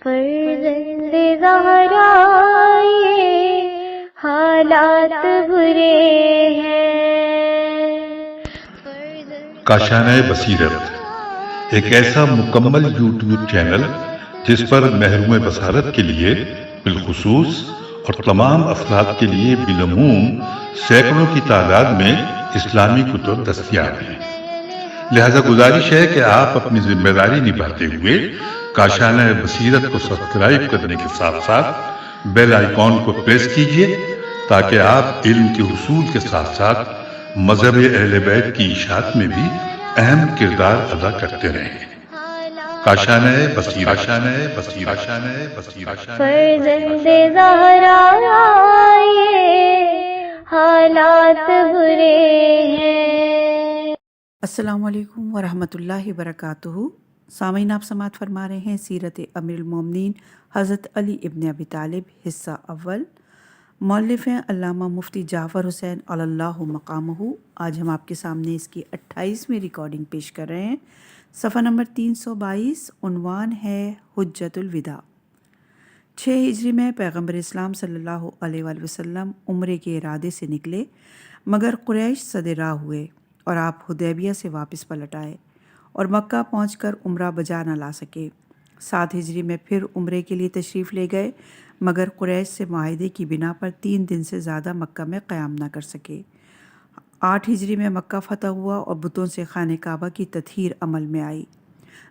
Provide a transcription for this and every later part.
فرزند زہرا یہ حالات برے ہیں۔ کاشانۂ بصیرت ایک ایسا مکمل یوٹیوب چینل جس پر محروم بصارت کے لیے بالخصوص اور تمام افراد کے لیے بالعموم سینکڑوں کی تعداد میں اسلامی کتب دستیاب ہیں۔ لہذا گزارش ہے کہ آپ اپنی ذمہ داری نبھاتے ہوئے کاشانۂ بصیرت کو سبسکرائب کرنے کے ساتھ ساتھ بیل آئیکن کو پریس کیجیے تاکہ آپ علم کے حصول کے ساتھ ساتھ مذہب اہل بیت کی اشاعت میں بھی اہم کردار ادا کرتے رہیں۔ کاشانۂ بصیرت، کاشانۂ بصیرت، کاشانۂ بصیرت۔ فرزند زہرا یہ حالات برے ہیں۔ السلام علیکم ورحمۃ اللہ وبرکاتہ۔ سامعین، آپ سماعت فرما رہے ہیں سیرت امیر المومنین حضرت علی ابن ابی طالب حصہ اول۔ مؤلف ہیں علامہ مفتی جعفر حسین علی اللہ مقامہ۔ آج ہم آپ کے سامنے اس کی 28ویں ریکارڈنگ پیش کر رہے ہیں۔ صفحہ نمبر 322، عنوان ہے حجۃ الوداع۔ 6 ہجری میں پیغمبر اسلام صلی اللہ علیہ وآلہ وسلم عمرے کے ارادے سے نکلے، مگر قریش صد راہ ہوئے اور آپ حدیبیہ سے واپس پلٹ آئے اور مکہ پہنچ کر عمرہ بجا نہ لا سکے۔ 7 ہجری میں پھر عمرے کے لیے تشریف لے گئے، مگر قریش سے معاہدے کی بنا پر 3 دن سے زیادہ مکہ میں قیام نہ کر سکے۔ 8 ہجری میں مکہ فتح ہوا اور بتوں سے خانہ کعبہ کی تطہیر عمل میں آئی۔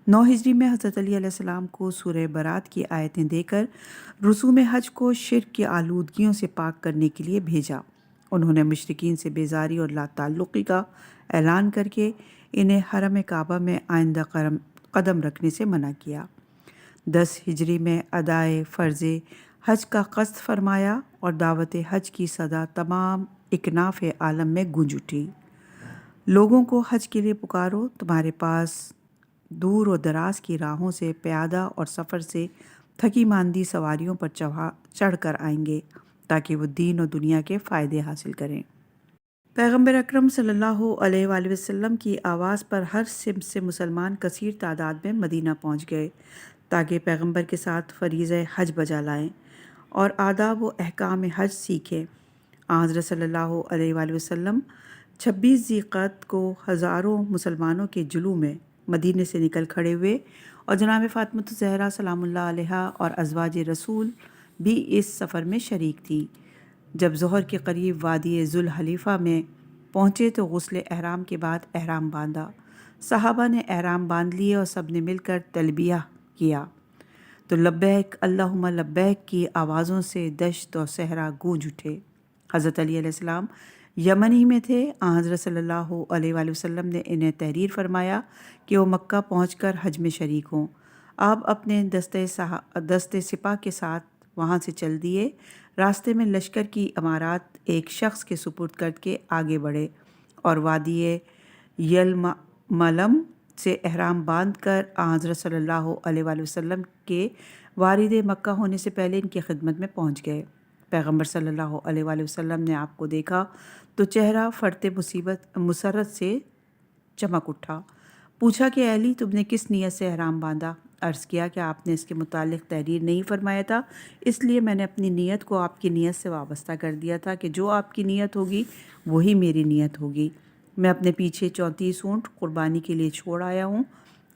9 ہجری میں حضرت علی علیہ السلام کو سورہ برات کی آیتیں دے کر رسوم حج کو شرک کی آلودگیوں سے پاک کرنے کے لیے بھیجا۔ انہوں نے مشرکین سے بیزاری اور لا تعلقی کا اعلان کر کے انہیں حرم کعبہ میں آئندہ قدم رکھنے سے منع کیا۔ 10 ہجری میں ادائے فرض حج کا قصد فرمایا اور دعوت حج کی صدا تمام اکناف عالم میں گونج اٹھی۔ لوگوں کو حج کے لیے پکارو، تمہارے پاس دور و دراز کی راہوں سے پیادہ اور سفر سے تھکی ماندی سواریوں پر چڑھ کر آئیں گے تاکہ وہ دین و دنیا کے فائدے حاصل کریں۔ پیغمبر اکرم صلی اللہ علیہ وآلہ وسلم کی آواز پر ہر سمت سے مسلمان کثیر تعداد میں مدینہ پہنچ گئے تاکہ پیغمبر کے ساتھ فریضہ حج بجا لائیں اور آداب و احکام حج سیکھیں۔ حضرت صلی اللہ علیہ وآلہ وسلم 26 ذی القعدہ کو ہزاروں مسلمانوں کے جلوہ میں مدینے سے نکل کھڑے ہوئے اور جناب فاطمۃ الزہرا سلام اللہ علیہا اور ازواج رسول بھی اس سفر میں شریک تھی۔ جب ظہر کے قریب وادی ذوالحلیفہ میں پہنچے تو غسل احرام کے بعد احرام باندھا۔ صحابہ نے احرام باندھ لیے اور سب نے مل کر تلبیہ کیا تو لبیک اللہم لبیک کی آوازوں سے دشت اور صحرا گونج اٹھے۔ حضرت علی علیہ السلام یمن ہی میں تھے۔ حضرت صلی اللہ علیہ وآلہ وسلم نے انہیں تحریر فرمایا کہ وہ مکہ پہنچ کر حج میں شریک ہوں۔ آپ اپنے دستے سپاہ کے ساتھ وہاں سے چل دیے۔ راستے میں لشکر کی امارات ایک شخص کے سپرد کر کے آگے بڑھے اور وادی یلملم سے احرام باندھ کر حضرت صلی اللہ علیہ وآلہ وسلم کے وارد مکہ ہونے سے پہلے ان کی خدمت میں پہنچ گئے۔ پیغمبر صلی اللہ علیہ وآلہ وسلم نے آپ کو دیکھا تو چہرہ فرط مسرت سے چمک اٹھا۔ پوچھا کہ علی، تم نے کس نیت سے احرام باندھا؟ عرض کیا کہ آپ نے اس کے متعلق تحریر نہیں فرمایا تھا، اس لیے میں نے اپنی نیت کو آپ کی نیت سے وابستہ کر دیا تھا کہ جو آپ کی نیت ہوگی وہی میری نیت ہوگی۔ میں اپنے پیچھے 34 اونٹ قربانی کے لیے چھوڑ آیا ہوں۔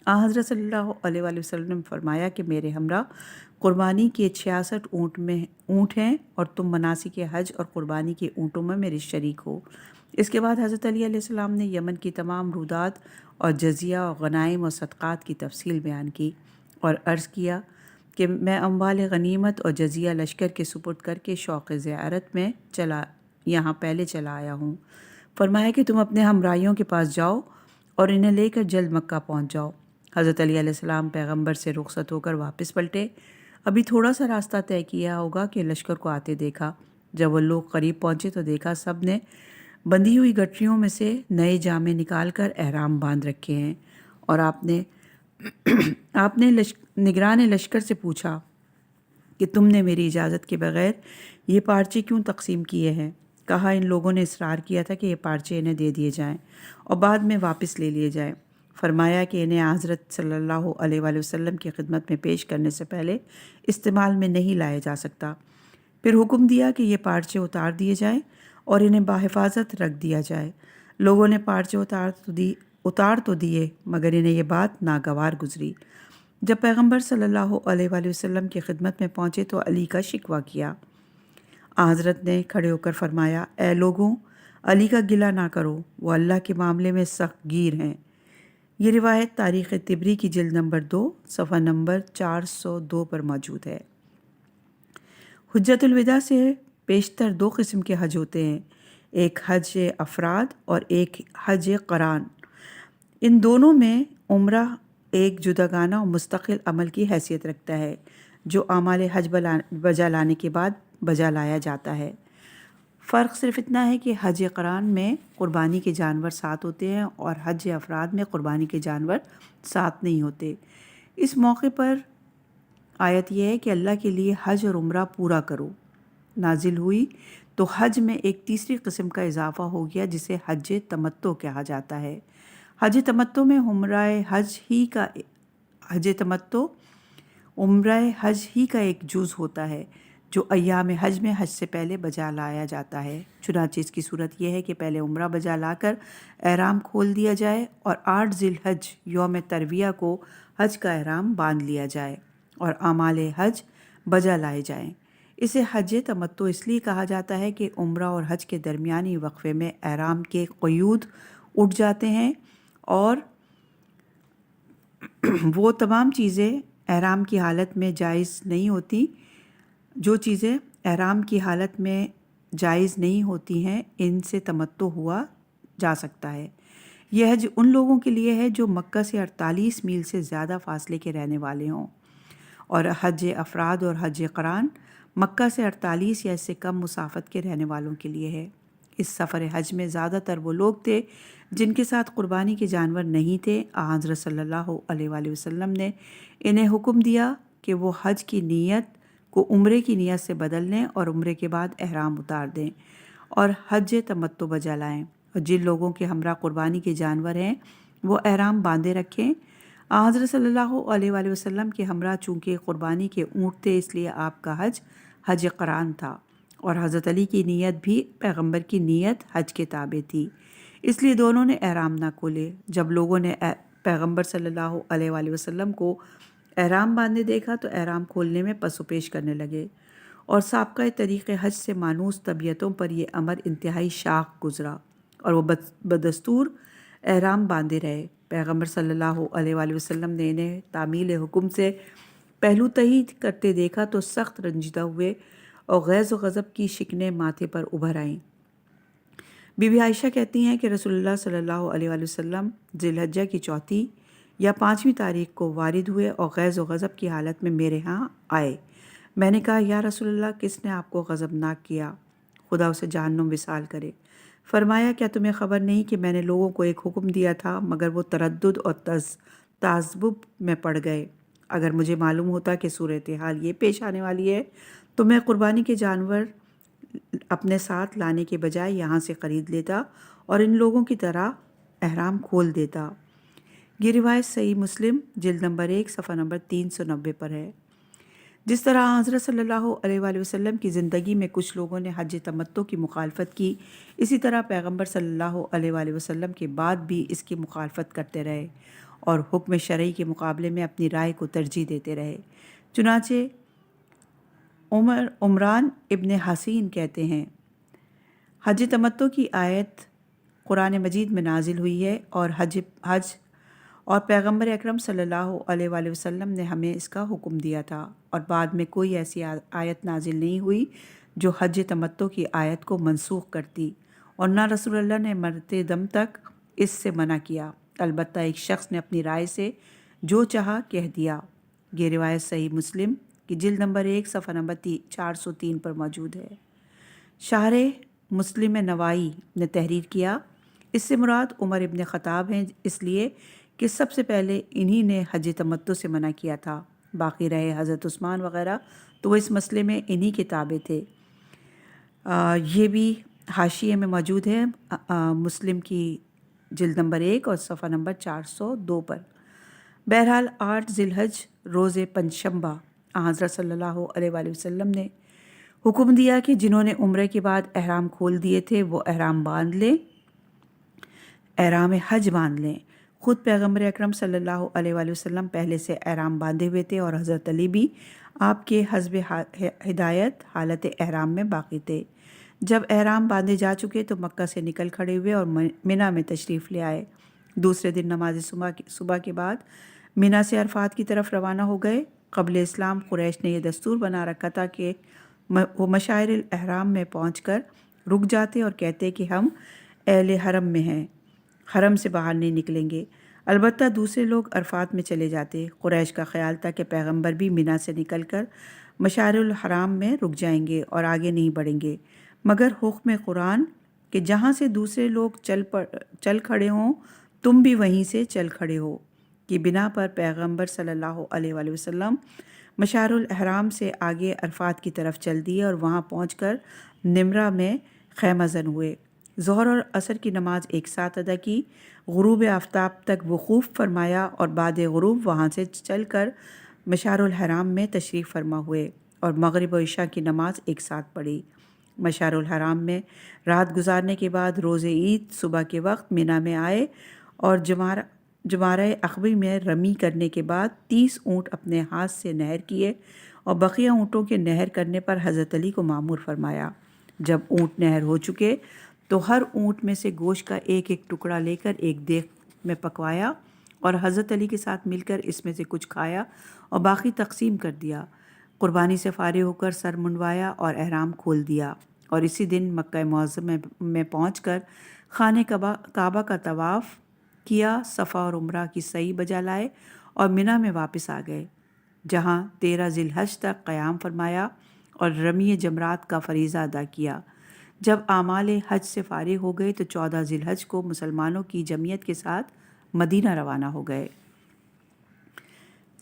حضرت صلی اللہ علیہ وآلہ وسلم نے فرمایا کہ میرے ہمراہ قربانی کے 66 اونٹ ہیں اور تم مناسک حج اور قربانی کے اونٹوں میں میرے شریک ہو۔ اس کے بعد حضرت علی علیہ السلام نے یمن کی تمام رودات اور جزیہ اور غنائم اور صدقات کی تفصیل بیان کی اور عرض کیا کہ میں اموال غنیمت اور جزیہ لشکر کے سپرد کر کے شوق زیارت میں یہاں پہلے چلا آیا ہوں۔ فرمایا کہ تم اپنے ہمراہیوں کے پاس جاؤ اور انہیں لے کر جلد مکہ پہنچ جاؤ۔ حضرت علی علیہ السلام پیغمبر سے رخصت ہو کر واپس پلٹے۔ ابھی تھوڑا سا راستہ طے کیا ہوگا کہ لشکر کو آتے دیکھا۔ جب وہ لوگ قریب پہنچے تو دیکھا سب نے بندھی ہوئی گٹریوں میں سے نئے جامے نکال کر احرام باندھ رکھے ہیں اور آپ نے نگران لشکر سے پوچھا کہ تم نے میری اجازت کے بغیر یہ پارچے کیوں تقسیم کیے ہیں؟ کہا ان لوگوں نے اصرار کیا تھا کہ یہ پارچے انہیں دے دیے جائیں اور بعد میں واپس لے لیے جائیں۔ فرمایا کہ انہیں حضرت صلی اللہ علیہ وآلہ وسلم کی خدمت میں پیش کرنے سے پہلے استعمال میں نہیں لایا جا سکتا۔ پھر حکم دیا کہ یہ پارچے اتار دیے جائیں اور انہیں بحفاظت رکھ دیا جائے۔ لوگوں نے پارچے اتار تو دیے مگر انہیں یہ بات ناگوار گزری۔ جب پیغمبر صلی اللہ علیہ وآلہ وسلم کی خدمت میں پہنچے تو علی کا شکوہ کیا۔ حضرت نے کھڑے ہو کر فرمایا، اے لوگوں، علی کا گلہ نہ کرو، وہ اللہ کے معاملے میں سخت گیر ہیں۔ یہ روایت تاریخ طبری کی جلد نمبر 2 صفحہ نمبر 402 پر موجود ہے۔ حجۃ الوداع سے بیشتر 2 قسم کے حج ہوتے ہیں، ایک حج افراد اور ایک حج قران۔ ان دونوں میں عمرہ ایک جداگانہ اور مستقل عمل کی حیثیت رکھتا ہے جو اعمال حج بجا لانے کے بعد بجا لایا جاتا ہے۔ فرق صرف اتنا ہے کہ حج قران میں قربانی کے جانور ساتھ ہوتے ہیں اور حج افراد میں قربانی کے جانور ساتھ نہیں ہوتے۔ اس موقع پر آیت یہ ہے کہ اللہ کے لیے حج اور عمرہ پورا کرو نازل ہوئی تو حج میں ایک تیسری قسم کا اضافہ ہو گیا جسے حج تمتع کہا جاتا ہے۔ حج تمتع میں عمرہ حج ہی کا ایک جز ہوتا ہے جو ایام حج میں حج سے پہلے بجا لایا جاتا ہے۔ چنانچہ اس کی صورت یہ ہے کہ پہلے عمرہ بجا لا کر احرام کھول دیا جائے اور 8 ذی الحج یوم ترویہ کو حج کا احرام باندھ لیا جائے اور اعمال حج بجا لائے جائیں۔ اسے حج تمتع اس لیے کہا جاتا ہے کہ عمرہ اور حج کے درمیانی وقفے میں احرام کے قیود اٹھ جاتے ہیں اور وہ تمام چیزیں احرام کی حالت میں جائز نہیں ہوتی، جو چیزیں احرام کی حالت میں جائز نہیں ہوتی ہیں ان سے تمتع ہوا جا سکتا ہے۔ یہ حج ان لوگوں کے لیے ہے جو مکہ سے 48 میل سے زیادہ فاصلے کے رہنے والے ہوں، اور حج افراد اور حج قران مکہ سے 48 یا اس سے کم مسافت کے رہنے والوں کے لیے ہے۔ اس سفر حج میں زیادہ تر وہ لوگ تھے جن کے ساتھ قربانی کے جانور نہیں تھے۔ حضرت صلی اللہ علیہ وآلہ وسلم نے انہیں حکم دیا کہ وہ حج کی نیت کو عمرے کی نیت سے بدل لیں اور عمرے کے بعد احرام اتار دیں اور حج تمتع بجا لائیں، اور جن لوگوں کے ہمراہ قربانی کے جانور ہیں وہ احرام باندھے رکھیں۔ حضرت صلی اللہ علیہ وآلہ وسلم کے ہمراہ چونکہ قربانی کے اونٹ تھے اس لیے آپ کا حج حج قران تھا، اور حضرت علی کی نیت بھی پیغمبر کی نیت حج کے تابع تھی، اس لیے دونوں نے احرام نہ کھولے۔ جب لوگوں نے پیغمبر صلی اللہ علیہ وآلہ وسلم کو احرام باندھے دیکھا تو احرام کھولنے میں پس و پیش کرنے لگے، اور سابقہ طریق حج سے مانوس طبیعتوں پر یہ امر انتہائی شاق گزرا اور وہ بدستور احرام باندھے رہے۔ پیغمبر صلی اللہ علیہ وآلہ وسلم نے انہیں تعمیل حکم سے پہلو تہی کرتے دیکھا تو سخت رنجیدہ ہوئے اور غیظ و غضب کی شکنیں ماتھے پر ابھر آئیں۔ بی بی عائشہ کہتی ہیں کہ رسول اللہ صلی اللہ علیہ وآلہ وسلم ذی الحجہ کی 4 یا 5 تاریخ کو وارد ہوئے اور غیظ و غضب کی حالت میں میرے ہاں آئے۔ میں نے کہا، یا رسول اللہ، کس نے آپ کو غضبناک کیا؟ خدا اسے جہنم وصال کرے۔ فرمایا، کیا تمہیں خبر نہیں کہ میں نے لوگوں کو ایک حکم دیا تھا مگر وہ تردد اور تعصب میں پڑ گئے؟ اگر مجھے معلوم ہوتا کہ صورتحال یہ پیش آنے والی ہے تو میں قربانی کے جانور اپنے ساتھ لانے کے بجائے یہاں سے خرید لیتا اور ان لوگوں کی طرح احرام کھول دیتا۔ یہ روایت صحیح مسلم جلد نمبر 1 صفحہ نمبر 390 پر ہے۔ جس طرح حضرت صلی اللہ علیہ وآلہ وسلم کی زندگی میں کچھ لوگوں نے حج تمتع کی مخالفت کی، اسی طرح پیغمبر صلی اللہ علیہ وآلہ وسلم کے بعد بھی اس کی مخالفت کرتے رہے اور حکم شرعی کے مقابلے میں اپنی رائے کو ترجیح دیتے رہے۔ چنانچہ عمران ابن حسین کہتے ہیں، حج تمتع کی آیت قرآن مجید میں نازل ہوئی ہے اور پیغمبر اکرم صلی اللہ علیہ وآلہ وسلم نے ہمیں اس کا حکم دیا تھا، اور بعد میں کوئی ایسی آیت نازل نہیں ہوئی جو حج تمتع کی آیت کو منسوخ کرتی، اور نہ رسول اللہ نے مرتے دم تک اس سے منع کیا، البتہ ایک شخص نے اپنی رائے سے جو چاہا کہہ دیا۔ یہ روایت صحیح مسلم کی جلد نمبر 1 صفحہ نمبر 403 پر موجود ہے۔ شارح مسلم نوائی نے تحریر کیا، اس سے مراد عمر ابن خطاب ہیں، اس لیے کہ سب سے پہلے انہی نے حج تمتع سے منع کیا تھا، باقی رہے حضرت عثمان وغیرہ تو وہ اس مسئلے میں انہی کے تابع تھے۔ یہ بھی حاشیے میں موجود ہے مسلم کی جلد نمبر 1 اور صفحہ نمبر 402 پر۔ بہرحال 8 ذی الحج روز پنجشنبہ حضرت صلی اللہ علیہ وآلہ وسلم نے حکم دیا کہ جنہوں نے عمرے کے بعد احرام کھول دیے تھے وہ احرام باندھ لیں، احرام حج باندھ لیں۔ خود پیغمبر اکرم صلی اللہ علیہ وآلہ وسلم پہلے سے احرام باندھے ہوئے تھے اور حضرت علی بھی آپ کے حسب ہدایت حالت احرام میں باقی تھے۔ جب احرام باندھے جا چکے تو مکہ سے نکل کھڑے ہوئے اور منی میں تشریف لے آئے۔ دوسرے دن نماز صبح کے بعد منی سے عرفات کی طرف روانہ ہو گئے۔ قبل اسلام قریش نے یہ دستور بنا رکھا تھا کہ وہ مشاعر الاحرام میں پہنچ کر رک جاتے اور کہتے کہ ہم اہل حرم میں ہیں، حرم سے باہر نہیں نکلیں گے۔ البتہ دوسرے لوگ عرفات میں چلے جاتے۔ قریش کا خیال تھا کہ پیغمبر بھی منی سے نکل کر مشاعر الحرام میں رک جائیں گے اور آگے نہیں بڑھیں گے، مگر حکم قرآن کہ جہاں سے دوسرے لوگ چل کھڑے ہوں تم بھی وہیں سے چل کھڑے ہو کی بنا پر پیغمبر صلی اللہ علیہ وآلہ وسلم مشاعر الحرام سے آگے عرفات کی طرف چل دیے اور وہاں پہنچ کر نمرہ میں خیمہ زن ہوئے۔ ظہر اور عصر کی نماز ایک ساتھ ادا کی، غروب آفتاب تک وقوف فرمایا اور بعد غروب وہاں سے چل کر مشاعر الحرام میں تشریف فرما ہوئے اور مغرب و عشاء کی نماز ایک ساتھ پڑھی۔ مشاعر الحرام میں رات گزارنے کے بعد روز عید صبح کے وقت منی میں آئے اور جمارہ عقبہ میں رمی کرنے کے بعد 30 اونٹ اپنے ہاتھ سے نہر کیے اور بقیہ اونٹوں کے نہر کرنے پر حضرت علی کو مامور فرمایا۔ جب اونٹ نہر ہو چکے تو ہر اونٹ میں سے گوشت کا ایک ایک ٹکڑا لے کر ایک دیگ میں پکوایا اور حضرت علی کے ساتھ مل کر اس میں سے کچھ کھایا اور باقی تقسیم کر دیا۔ قربانی سے فارغ ہو کر سر منڈوایا اور احرام کھول دیا اور اسی دن مکہ معظم میں پہنچ کر خانہ کعبہ کا طواف کیا، صفا اور عمرہ کی سعی بجا لائے اور منی میں واپس آ گئے، جہاں 13 ذی الحج تک قیام فرمایا اور رمی جمرات کا فریضہ ادا کیا۔ جب اعمال حج سے فارغ ہو گئے تو 14 ذی الحج کو مسلمانوں کی جمعیت کے ساتھ مدینہ روانہ ہو گئے۔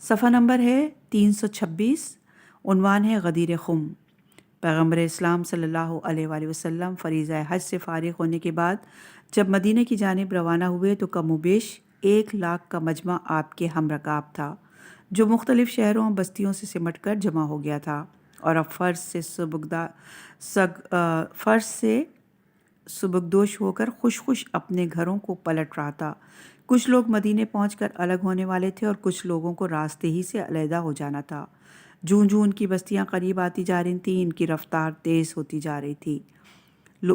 صفحہ نمبر ہے 326، عنوان ہے غدیر خم۔ پیغمبر اسلام صلی اللہ علیہ وآلہ وسلم فریضہ حج سے فارغ ہونے کے بعد جب مدینہ کی جانب روانہ ہوئے تو کم و بیش 1 لاکھ کا مجمع آپ کے ہم رکاب تھا، جو مختلف شہروں اور بستیوں سے سمٹ کر جمع ہو گیا تھا اور اب فرض سے سبکدوش ہو کر خوش اپنے گھروں کو پلٹ رہا تھا۔ کچھ لوگ مدینے پہنچ کر الگ ہونے والے تھے اور کچھ لوگوں کو راستے ہی سے علیحدہ ہو جانا تھا۔ جوں ان کی بستیاں قریب آتی جا رہی تھیں ان کی رفتار تیز ہوتی جا رہی تھی۔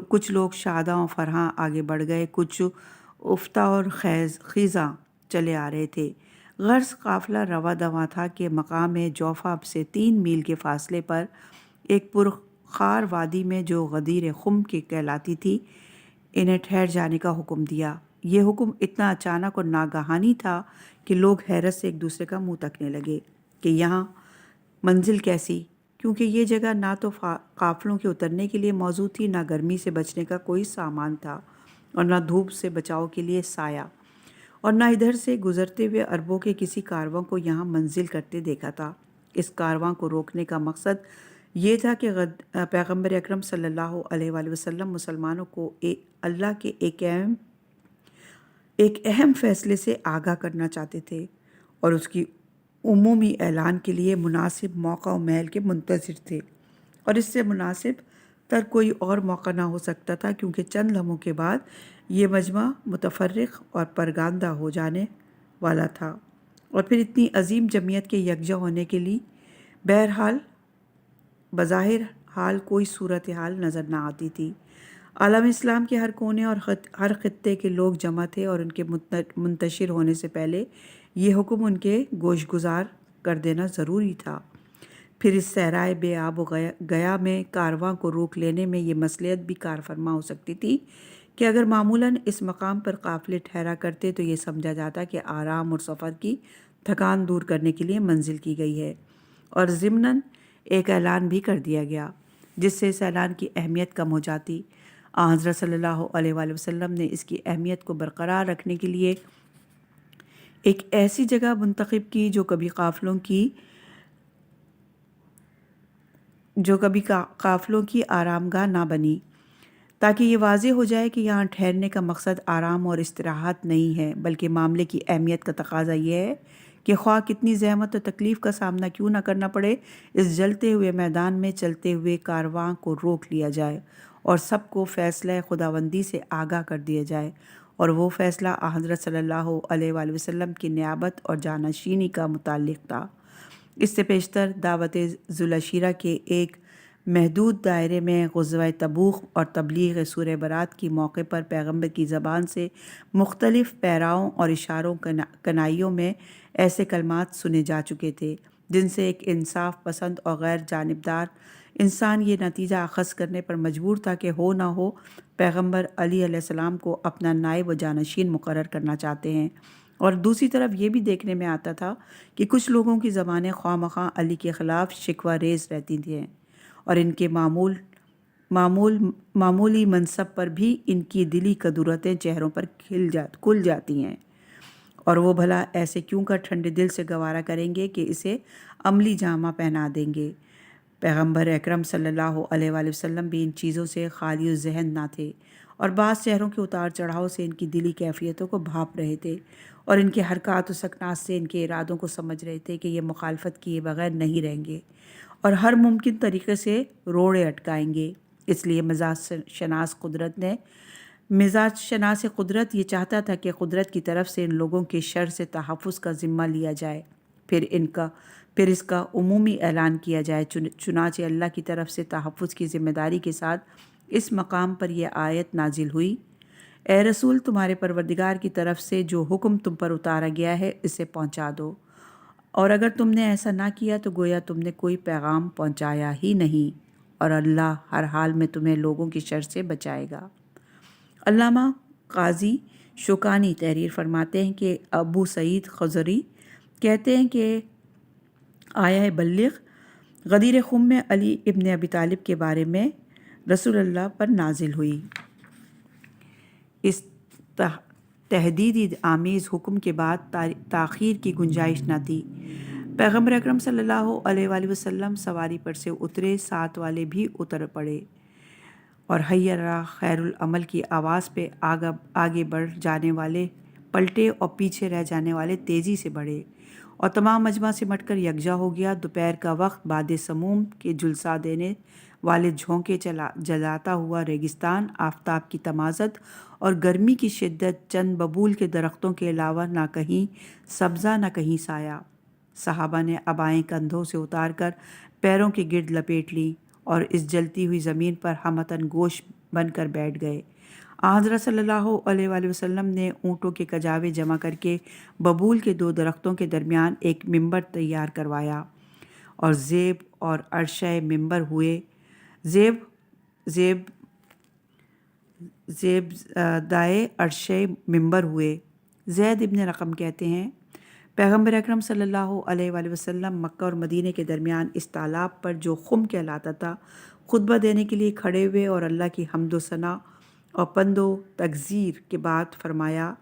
کچھ لوگ شاداں و فرحاں آگے بڑھ گئے، کچھ افتا اور خیزاں چلے آ رہے تھے۔ غرض قافلہ رواں دواں تھا کہ مقام جوفہ سے 3 میل کے فاصلے پر ایک پرخار وادی میں جو غدیر خم کی کہلاتی تھی انہیں ٹھہر جانے کا حکم دیا۔ یہ حکم اتنا اچانک اور ناگہانی تھا کہ لوگ حیرت سے ایک دوسرے کا منہ تکنے لگے کہ یہاں منزل کیسی، کیونکہ یہ جگہ نہ تو قافلوں کے اترنے کے لیے موزوں تھی، نہ گرمی سے بچنے کا کوئی سامان تھا اور نہ دھوپ سے بچاؤ کے لیے سایہ، اور نہ ادھر سے گزرتے ہوئے عربوں کے کسی کارواں کو یہاں منزل کرتے دیکھا تھا۔ اس کارواں کو روکنے کا مقصد یہ تھا کہ پیغمبر اکرم صلی اللہ علیہ وآلہ وسلم مسلمانوں کو اللہ کے ایک اہم فیصلے سے آگاہ کرنا چاہتے تھے اور اس کی عمومی اعلان کے لیے مناسب موقع و محل کے منتظر تھے، اور اس سے مناسب تر کوئی اور موقع نہ ہو سکتا تھا، کیونکہ چند لمحوں کے بعد یہ مجمع متفرق اور پرگاندہ ہو جانے والا تھا، اور پھر اتنی عظیم جمعیت کے یکجا ہونے کے لیے بہرحال بظاہر حال کوئی صورتحال نظر نہ آتی تھی۔ عالم اسلام کے ہر کونے اور ہر خطے کے لوگ جمع تھے اور ان کے منتشر ہونے سے پہلے یہ حکم ان کے گوش گزار کر دینا ضروری تھا۔ پھر اس صحرائے بے آب و گیا میں کارواں کو روک لینے میں یہ مصلحت بھی کار فرما ہو سکتی تھی کہ اگر معمولاً اس مقام پر قافلے ٹھہرا کرتے تو یہ سمجھا جاتا کہ آرام اور سفر کی تھکان دور کرنے کے لیے منزل کی گئی ہے، اور ضمناً ایک اعلان بھی کر دیا گیا جس سے اس اعلان کی اہمیت کم ہو جاتی۔ حضرت صلی اللہ علیہ وآلہ وسلم نے اس کی اہمیت کو برقرار رکھنے کے لیے ایک ایسی جگہ منتخب کی جو کبھی قافلوں کی آرام گاہ نہ بنی، تاکہ یہ واضح ہو جائے کہ یہاں ٹھہرنے کا مقصد آرام اور استراحت نہیں ہے، بلکہ معاملے کی اہمیت کا تقاضا یہ ہے کہ خواہ کتنی زحمت و تکلیف کا سامنا کیوں نہ کرنا پڑے، اس جلتے ہوئے میدان میں چلتے ہوئے کارواں کو روک لیا جائے اور سب کو فیصلہ خداوندی سے آگاہ کر دیا جائے، اور وہ فیصلہ حضرت صلی اللہ علیہ وآلہ وسلم کی نیابت اور جانشینی کا متعلق تھا۔ اس سے پیشتر دعوت ذوالعشیرہ کے ایک محدود دائرے میں غزوہ تبوک اور تبلیغ سورہ برات کی موقع پر پیغمبر کی زبان سے مختلف پیراؤں اور اشاروں کنائیوں میں ایسے کلمات سنے جا چکے تھے جن سے ایک انصاف پسند اور غیر جانبدار انسان یہ نتیجہ اخذ کرنے پر مجبور تھا کہ ہو نہ ہو پیغمبر علی علیہ السلام کو اپنا نائب و جانشین مقرر کرنا چاہتے ہیں، اور دوسری طرف یہ بھی دیکھنے میں آتا تھا کہ کچھ لوگوں کی زبانیں خواہ مخواہ علی کے خلاف شکوہ ریز رہتی تھیں، اور ان کے معمولی منصب پر بھی ان کی دلی کدورتیں چہروں پر کھل جاتی ہیں، اور وہ بھلا ایسے کیوں کر ٹھنڈے دل سے گوارا کریں گے کہ اسے عملی جامہ پہنا دیں گے۔ پیغمبر اکرم صلی اللہ علیہ وآلہ وسلم بھی ان چیزوں سے خالی الذہن نہ تھے، اور بعض چہروں کے اتار چڑھاؤ سے ان کی دلی کیفیتوں کو بھاپ رہے تھے، اور ان کے حرکات و سکنات سے ان کے ارادوں کو سمجھ رہے تھے کہ یہ مخالفت کیے بغیر نہیں رہیں گے اور ہر ممکن طریقے سے روڑے اٹکائیں گے۔ اس لیے مزاج شناس قدرت یہ چاہتا تھا کہ قدرت کی طرف سے ان لوگوں کے شر سے تحفظ کا ذمہ لیا جائے، پھر اس کا عمومی اعلان کیا جائے۔ چنانچہ اللہ کی طرف سے تحفظ کی ذمہ داری کے ساتھ اس مقام پر یہ آیت نازل ہوئی: اے رسول، تمہارے پروردگار کی طرف سے جو حکم تم پر اتارا گیا ہے اسے پہنچا دو، اور اگر تم نے ایسا نہ کیا تو گویا تم نے کوئی پیغام پہنچایا ہی نہیں، اور اللہ ہر حال میں تمہیں لوگوں کی شر سے بچائے گا۔ علامہ قاضی شوکانی تحریر فرماتے ہیں کہ ابو سعید خضری کہتے ہیں کہ آیہ بلغ غدیر خم میں علی ابن ابی طالب کے بارے میں رسول اللہ پر نازل ہوئی۔ اس تحدیدی آمیز حکم کے بعد تاخیر کی گنجائش نہ تھی۔ پیغمبر اکرم صلی اللہ علیہ وآلہ وسلم سواری پر سے اترے، ساتھ والے بھی اتر پڑے، اور حی علی خیر العمل کی آواز پہ آگے بڑھ جانے والے پلٹے اور پیچھے رہ جانے والے تیزی سے بڑھے، اور تمام مجمع سمٹ کر یکجا ہو گیا۔ دوپہر کا وقت باد سموم کے جھلسا دینے والے جھونکے جلاتا ہوا ریگستان، آفتاب کی تمازت اور گرمی کی شدت، چند ببول کے درختوں کے علاوہ نہ کہیں سبزہ نہ کہیں سایہ۔ صحابہ نے عبائیں کندھوں سے اتار کر پیروں کے گرد لپیٹ لیں اور اس جلتی ہوئی زمین پر ہمتن گوش بن کر بیٹھ گئے۔ حضرت صلی اللہ علیہ وآلہ وسلم نے اونٹوں کے کجاوے جمع کر کے ببول کے دو درختوں کے درمیان ایک ممبر تیار کروایا، اور زیب اور عرشہ ممبر ہوئے۔ زیب دائے عرشہ ممبر ہوئے۔ زید ابن رقم کہتے ہیں پیغمبر اکرم صلی اللہ علیہ وآلہ وسلم مکہ اور مدینہ کے درمیان اس تالاب پر جو خم کہلاتا تھا خطبہ دینے کے لیے کھڑے ہوئے، اور اللہ کی حمد و ثنا اور پند و تکذیر کے بعد فرمایا: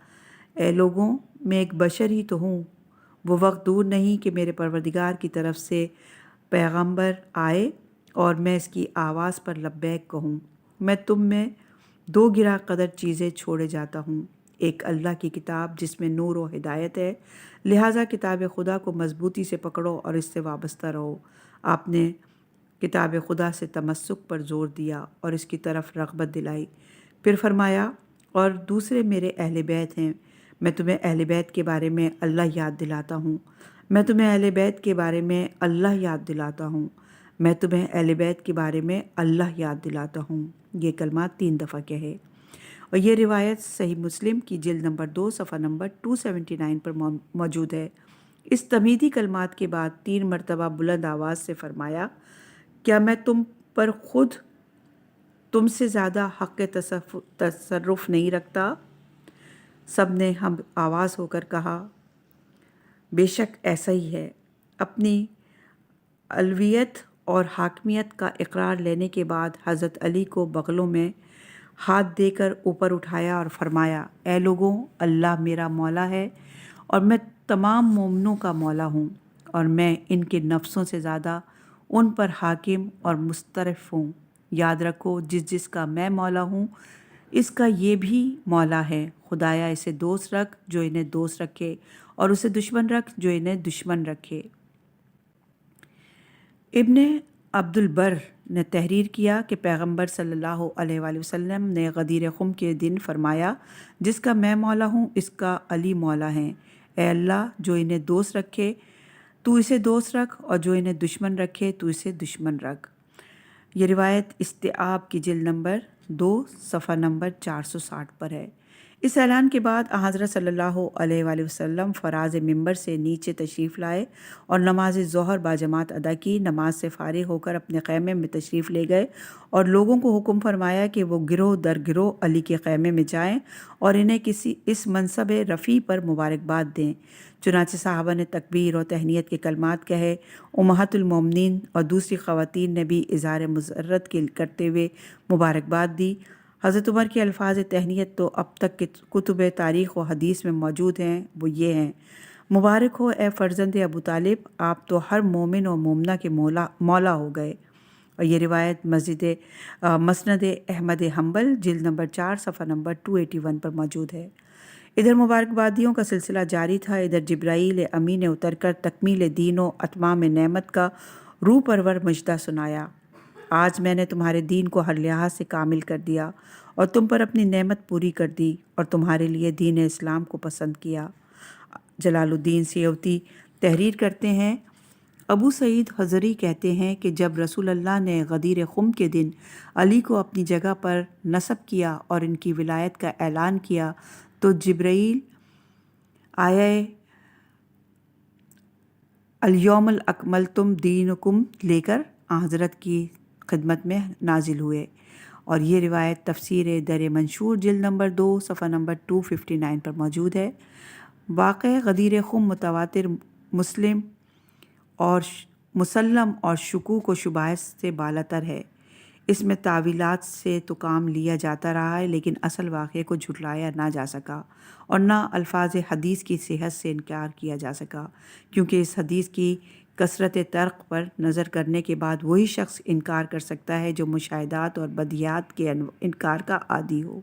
اے لوگوں، میں ایک بشر ہی تو ہوں، وہ وقت دور نہیں کہ میرے پروردگار کی طرف سے پیغمبر آئے اور میں اس کی آواز پر لبیک کہوں۔ میں تم میں دو گرہ قدر چیزیں چھوڑے جاتا ہوں: ایک اللہ کی کتاب جس میں نور و ہدایت ہے، لہٰذا کتاب خدا کو مضبوطی سے پکڑو اور اس سے وابستہ رہو۔ آپ نے کتاب خدا سے تمسک پر زور دیا اور اس کی طرف رغبت دلائی، پھر فرمایا: اور دوسرے میرے اہل بیت ہیں، میں تمہیں اہل بیت کے بارے میں اللہ یاد دلاتا ہوں، میں تمہیں اہل بیت کے بارے میں اللہ یاد دلاتا ہوں، میں تمہیں اہل بیت کے بارے میں اللہ یاد دلاتا ہوں۔ یہ کلمات 3 دفعہ کہے، اور یہ روایت صحیح مسلم کی جلد نمبر 2 صفحہ نمبر 279 پر موجود ہے۔ اس تمہیدی کلمات کے بعد 3 مرتبہ بلند آواز سے فرمایا: کیا میں تم پر خود تم سے زیادہ حق تصرف نہیں رکھتا؟ سب نے ہم آواز ہو کر کہا: بے شک ایسا ہی ہے۔ اپنی الویت اور حاکمیت کا اقرار لینے کے بعد حضرت علی کو بغلوں میں ہاتھ دے کر اوپر اٹھایا اور فرمایا: اے لوگوں، اللہ میرا مولا ہے اور میں تمام مومنوں کا مولا ہوں، اور میں ان کے نفسوں سے زیادہ ان پر حاکم اور مسترف ہوں۔ یاد رکھو جس جس کا میں مولا ہوں اس کا یہ بھی مولا ہے، خدایا اسے دوست رکھ جو انہیں دوست رکھے اور اسے دشمن رکھ جو انہیں دشمن رکھے۔ ابن عبد البر نے تحریر کیا کہ پیغمبر صلی اللہ علیہ وآلہ وسلم نے غدیر خم کے دن فرمایا، جس کا میں مولا ہوں اس کا علی مولا ہے۔ اے اللہ جو انہیں دوست رکھے تو اسے دوست رکھ اور جو انہیں دشمن رکھے تو اسے دشمن رکھ۔ یہ روایت استیعاب کی جلد نمبر 2 صفحہ نمبر 460 پر ہے۔ اس اعلان کے بعد حضرت صلی اللہ علیہ وآلہ وسلم فراز ممبر سے نیچے تشریف لائے اور نماز ظہر باجماعت ادا کی۔ نماز سے فارغ ہو کر اپنے خیمے میں تشریف لے گئے اور لوگوں کو حکم فرمایا کہ وہ گروہ در گروہ علی کے خیمے میں جائیں اور انہیں اس منصب رفیع پر مبارکباد دیں۔ چنانچہ صحابہ نے تکبیر اور تہنیت کے کلمات کہے۔ امہات المومنین اور دوسری خواتین نے بھی اظہار مسرت کرتے ہوئے مبارکباد دی۔ حضرت عمر کے الفاظ تہنیت تو اب تک کے کتب تاریخ و حدیث میں موجود ہیں، وہ یہ ہیں: مبارک ہو اے فرزند ابو طالب، آپ تو ہر مومن اور مومنہ کے مولا ہو گئے۔ اور یہ روایت مسند احمد حنبل جلد نمبر 4 صفحہ نمبر 281 پر موجود ہے۔ ادھر مبارکبادیوں کا سلسلہ جاری تھا، ادھر جبرائیل امین نے اتر کر تکمیل دین و اتمام نعمت کا روح پرور مجدہ سنایا۔ آج میں نے تمہارے دین کو ہر لحاظ سے کامل کر دیا اور تم پر اپنی نعمت پوری کر دی اور تمہارے لیے دین اسلام کو پسند کیا۔ جلال الدین سیوطی تحریر کرتے ہیں، ابو سعید خضری کہتے ہیں کہ جب رسول اللہ نے غدیر خم کے دن علی کو اپنی جگہ پر نصب کیا اور ان کی ولایت کا اعلان کیا تو جبرائیل آیہ الیوم اکملتم دینکم لے کر حضرت کی خدمت میں نازل ہوئے۔ اور یہ روایت تفسیر در منشور جلد نمبر 2 صفحہ نمبر 259 پر موجود ہے۔ واقع غدیر خم متواتر مسلم اور شکوک و شبہات سے بالاتر ہے۔ اس میں تعویلات سے تو کام لیا جاتا رہا ہے لیکن اصل واقعے کو جھٹلایا نہ جا سکا اور نہ الفاظ حدیث کی صحت سے انکار کیا جا سکا، کیونکہ اس حدیث کی کثرت طرق پر نظر کرنے کے بعد وہی شخص انکار کر سکتا ہے جو مشاہدات اور بدیہات کے انکار کا عادی ہو۔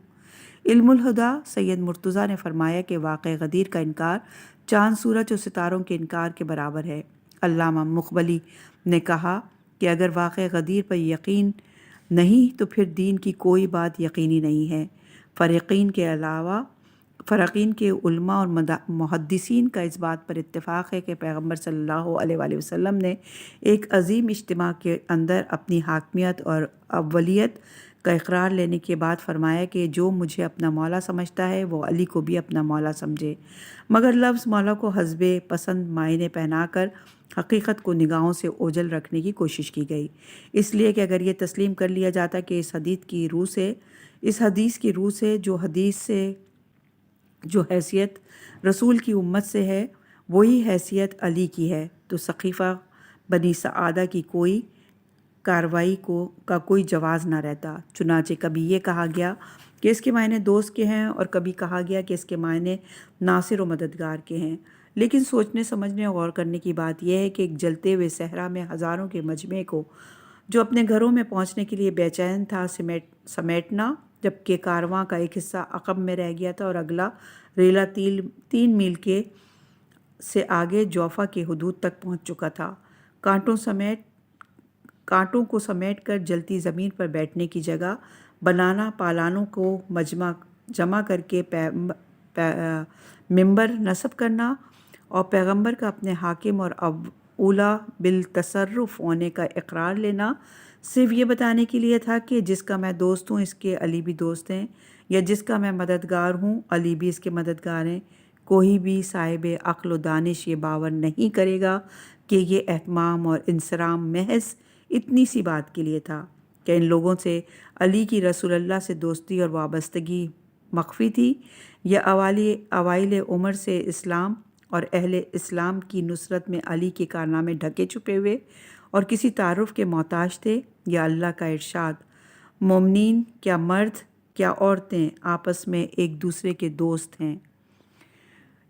علم الہدا سید مرتضیٰ نے فرمایا کہ واقع غدیر کا انکار چاند سورج اور ستاروں کے انکار کے برابر ہے۔ علامہ مقبلی نے کہا کہ اگر واقع غدیر پر یقین نہیں تو پھر دین کی کوئی بات یقینی نہیں ہے۔ فریقین کے علماء اور محدثین کا اس بات پر اتفاق ہے کہ پیغمبر صلی اللہ علیہ وآلہ وسلم نے ایک عظیم اجتماع کے اندر اپنی حاکمیت اور اولیت کا اقرار لینے کے بعد فرمایا کہ جو مجھے اپنا مولا سمجھتا ہے وہ علی کو بھی اپنا مولا سمجھے، مگر لفظ مولا کو حسب پسند معنی پہنا کر حقیقت کو نگاہوں سے اوجھل رکھنے کی کوشش کی گئی، اس لیے کہ اگر یہ تسلیم کر لیا جاتا کہ اس حدیث کی روح سے جو حیثیت رسول کی امت سے ہے وہی حیثیت علی کی ہے تو سقیفہ بنی سعادہ کی کوئی کارروائی کا کوئی جواز نہ رہتا۔ چنانچہ کبھی یہ کہا گیا کہ اس کے معنی دوست کے ہیں اور کبھی کہا گیا کہ اس کے معنی ناصر و مددگار کے ہیں، لیکن سوچنے سمجھنے اور غور کرنے کی بات یہ ہے کہ ایک جلتے ہوئے صحرا میں ہزاروں کے مجمع کو جو اپنے گھروں میں پہنچنے کے لیے بے چین تھا سمیٹنا، جبکہ کارواں کا ایک حصہ عقب میں رہ گیا تھا اور اگلا ریلا 3 میل سے آگے جوفا کے حدود تک پہنچ چکا تھا۔ کانٹوں کو سمیٹ کر جلتی زمین پر بیٹھنے کی جگہ بنانا، پالانوں کو جمع کر کے ممبر نصب کرنا اور پیغمبر کا اپنے حاکم اور اولا بالتصرف ہونے کا اقرار لینا صرف یہ بتانے کے لیے تھا کہ جس کا میں دوست ہوں اس کے علی بھی دوست ہیں، یا جس کا میں مددگار ہوں علی بھی اس کے مددگار ہیں۔ کوئی بھی صاحب عقل و دانش یہ باور نہیں کرے گا کہ یہ اہتمام اور انصرام محض اتنی سی بات کے لیے تھا کہ ان لوگوں سے علی کی رسول اللہ سے دوستی اور وابستگی مخفی تھی، یا اوائل عمر سے اسلام اور اہل اسلام کی نصرت میں علی کے کارنامے ڈھکے چھپے ہوئے اور کسی تعارف کے محتاج تھے، یا اللہ کا ارشاد مومنین کیا مرد کیا عورتیں آپس میں ایک دوسرے کے دوست ہیں۔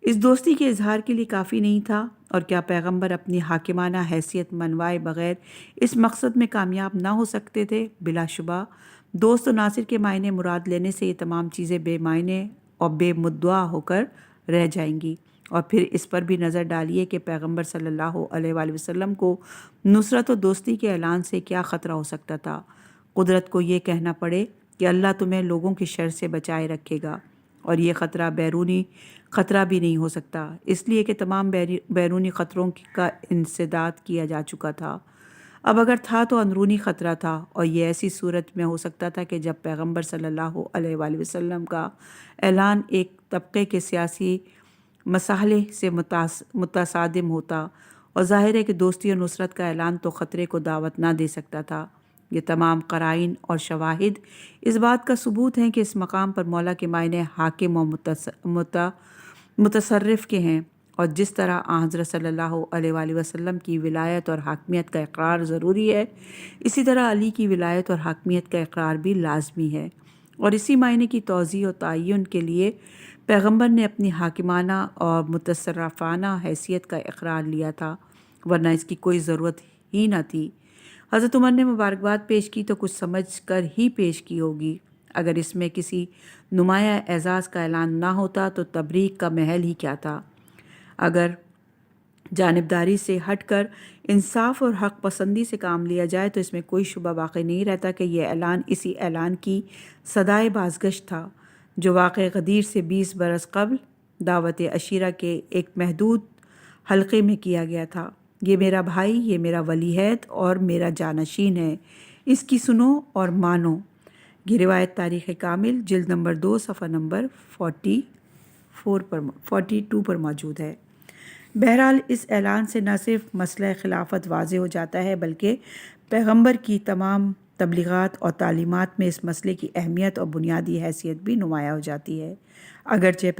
اس دوستی کے اظہار کے لیے کافی نہیں تھا، اور کیا پیغمبر اپنی حاکمانہ حیثیت منوائے بغیر اس مقصد میں کامیاب نہ ہو سکتے تھے؟ بلا شبہ دوست و ناصر کے معنی مراد لینے سے یہ تمام چیزیں بے معنی اور بے مدعا ہو کر رہ جائیں گی۔ اور پھر اس پر بھی نظر ڈالیے کہ پیغمبر صلی اللہ علیہ وآلہ وسلم کو نصرت و دوستی کے اعلان سے کیا خطرہ ہو سکتا تھا؟ قدرت کو یہ کہنا پڑے کہ اللہ تمہیں لوگوں کی شر سے بچائے رکھے گا، اور یہ خطرہ بیرونی خطرہ بھی نہیں ہو سکتا، اس لیے کہ تمام بیرونی خطروں کا انسداد کیا جا چکا تھا۔ اب اگر تھا تو اندرونی خطرہ تھا، اور یہ ایسی صورت میں ہو سکتا تھا کہ جب پیغمبر صلی اللہ علیہ وآلہ وسلم کا اعلان ایک طبقے کے سیاسی مصالح سے متصادم ہوتا، اور ظاہر ہے کہ دوستی اور نصرت کا اعلان تو خطرے کو دعوت نہ دے سکتا تھا۔ یہ تمام قرائن اور شواہد اس بات کا ثبوت ہیں کہ اس مقام پر مولا کے معنی حاکم و متصرف کے ہیں، اور جس طرح حضرت صلی اللہ علیہ وآلہ وسلم کی ولایت اور حاکمیت کا اقرار ضروری ہے، اسی طرح علی کی ولایت اور حاکمیت کا اقرار بھی لازمی ہے، اور اسی معنی کی توضیح و تعین کے لیے پیغمبر نے اپنی حاکمانہ اور متصرفانہ حیثیت کا اقرار لیا تھا، ورنہ اس کی کوئی ضرورت ہی نہ تھی۔ حضرت عمر نے مبارکباد پیش کی تو کچھ سمجھ کر ہی پیش کی ہوگی۔ اگر اس میں کسی نمایاں اعزاز کا اعلان نہ ہوتا تو تبریک کا محل ہی کیا تھا؟ اگر جانبداری سے ہٹ کر انصاف اور حق پسندی سے کام لیا جائے تو اس میں کوئی شبہ باقی نہیں رہتا کہ یہ اعلان اسی اعلان کی صدائے بازگشت تھا جو واقع غدیر سے 20 برس قبل دعوت عشیرہ کے ایک محدود حلقے میں کیا گیا تھا۔ یہ میرا بھائی، یہ میرا ولی عہد اور میرا جانشین ہے، اس کی سنو اور مانو۔ یہ روایت تاریخ کامل جلد نمبر 2 صفحہ نمبر 42 پر موجود ہے۔ بہرحال اس اعلان سے نہ صرف مسئلہ خلافت واضح ہو جاتا ہے بلکہ پیغمبر کی تمام تبلیغات اور تعلیمات میں اس مسئلے کی اہمیت اور بنیادی حیثیت بھی نمایاں ہو جاتی ہے۔ اگرچہ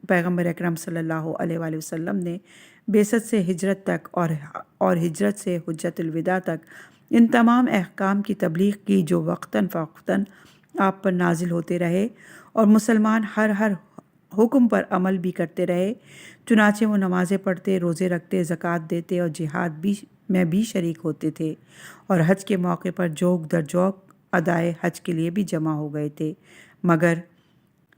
پیغمبر اکرم صلی اللہ علیہ وآلہ وسلم نے بعثت سے ہجرت تک اور ہجرت سے حجت الوداع تک ان تمام احکام کی تبلیغ کی جو وقتاً فوقتاً آپ پر نازل ہوتے رہے، اور مسلمان ہر حکم پر عمل بھی کرتے رہے، چنانچہ وہ نمازیں پڑھتے، روزے رکھتے، زکوٰۃ دیتے اور جہاد میں بھی شریک ہوتے تھے، اور حج کے موقع پر جوک در جوک ادائے حج کے لیے بھی جمع ہو گئے تھے۔ مگر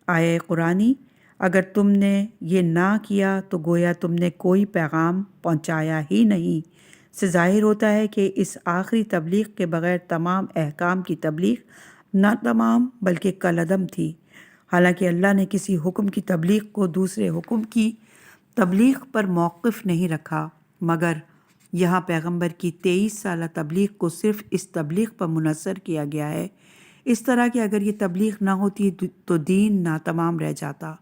آیہ قرآنی، اگر تم نے یہ نہ کیا تو گویا تم نے کوئی پیغام پہنچایا ہی نہیں، سے ظاہر ہوتا ہے کہ اس آخری تبلیغ کے بغیر تمام احکام کی تبلیغ نہ تمام بلکہ کالعدم تھی۔ حالانکہ اللہ نے کسی حکم کی تبلیغ کو دوسرے حکم کی تبلیغ پر موقف نہیں رکھا، مگر یہاں پیغمبر کی 23 سالہ تبلیغ کو صرف اس تبلیغ پر منحصر کیا گیا ہے، اس طرح کہ اگر یہ تبلیغ نہ ہوتی تو دین ناتمام رہ جاتا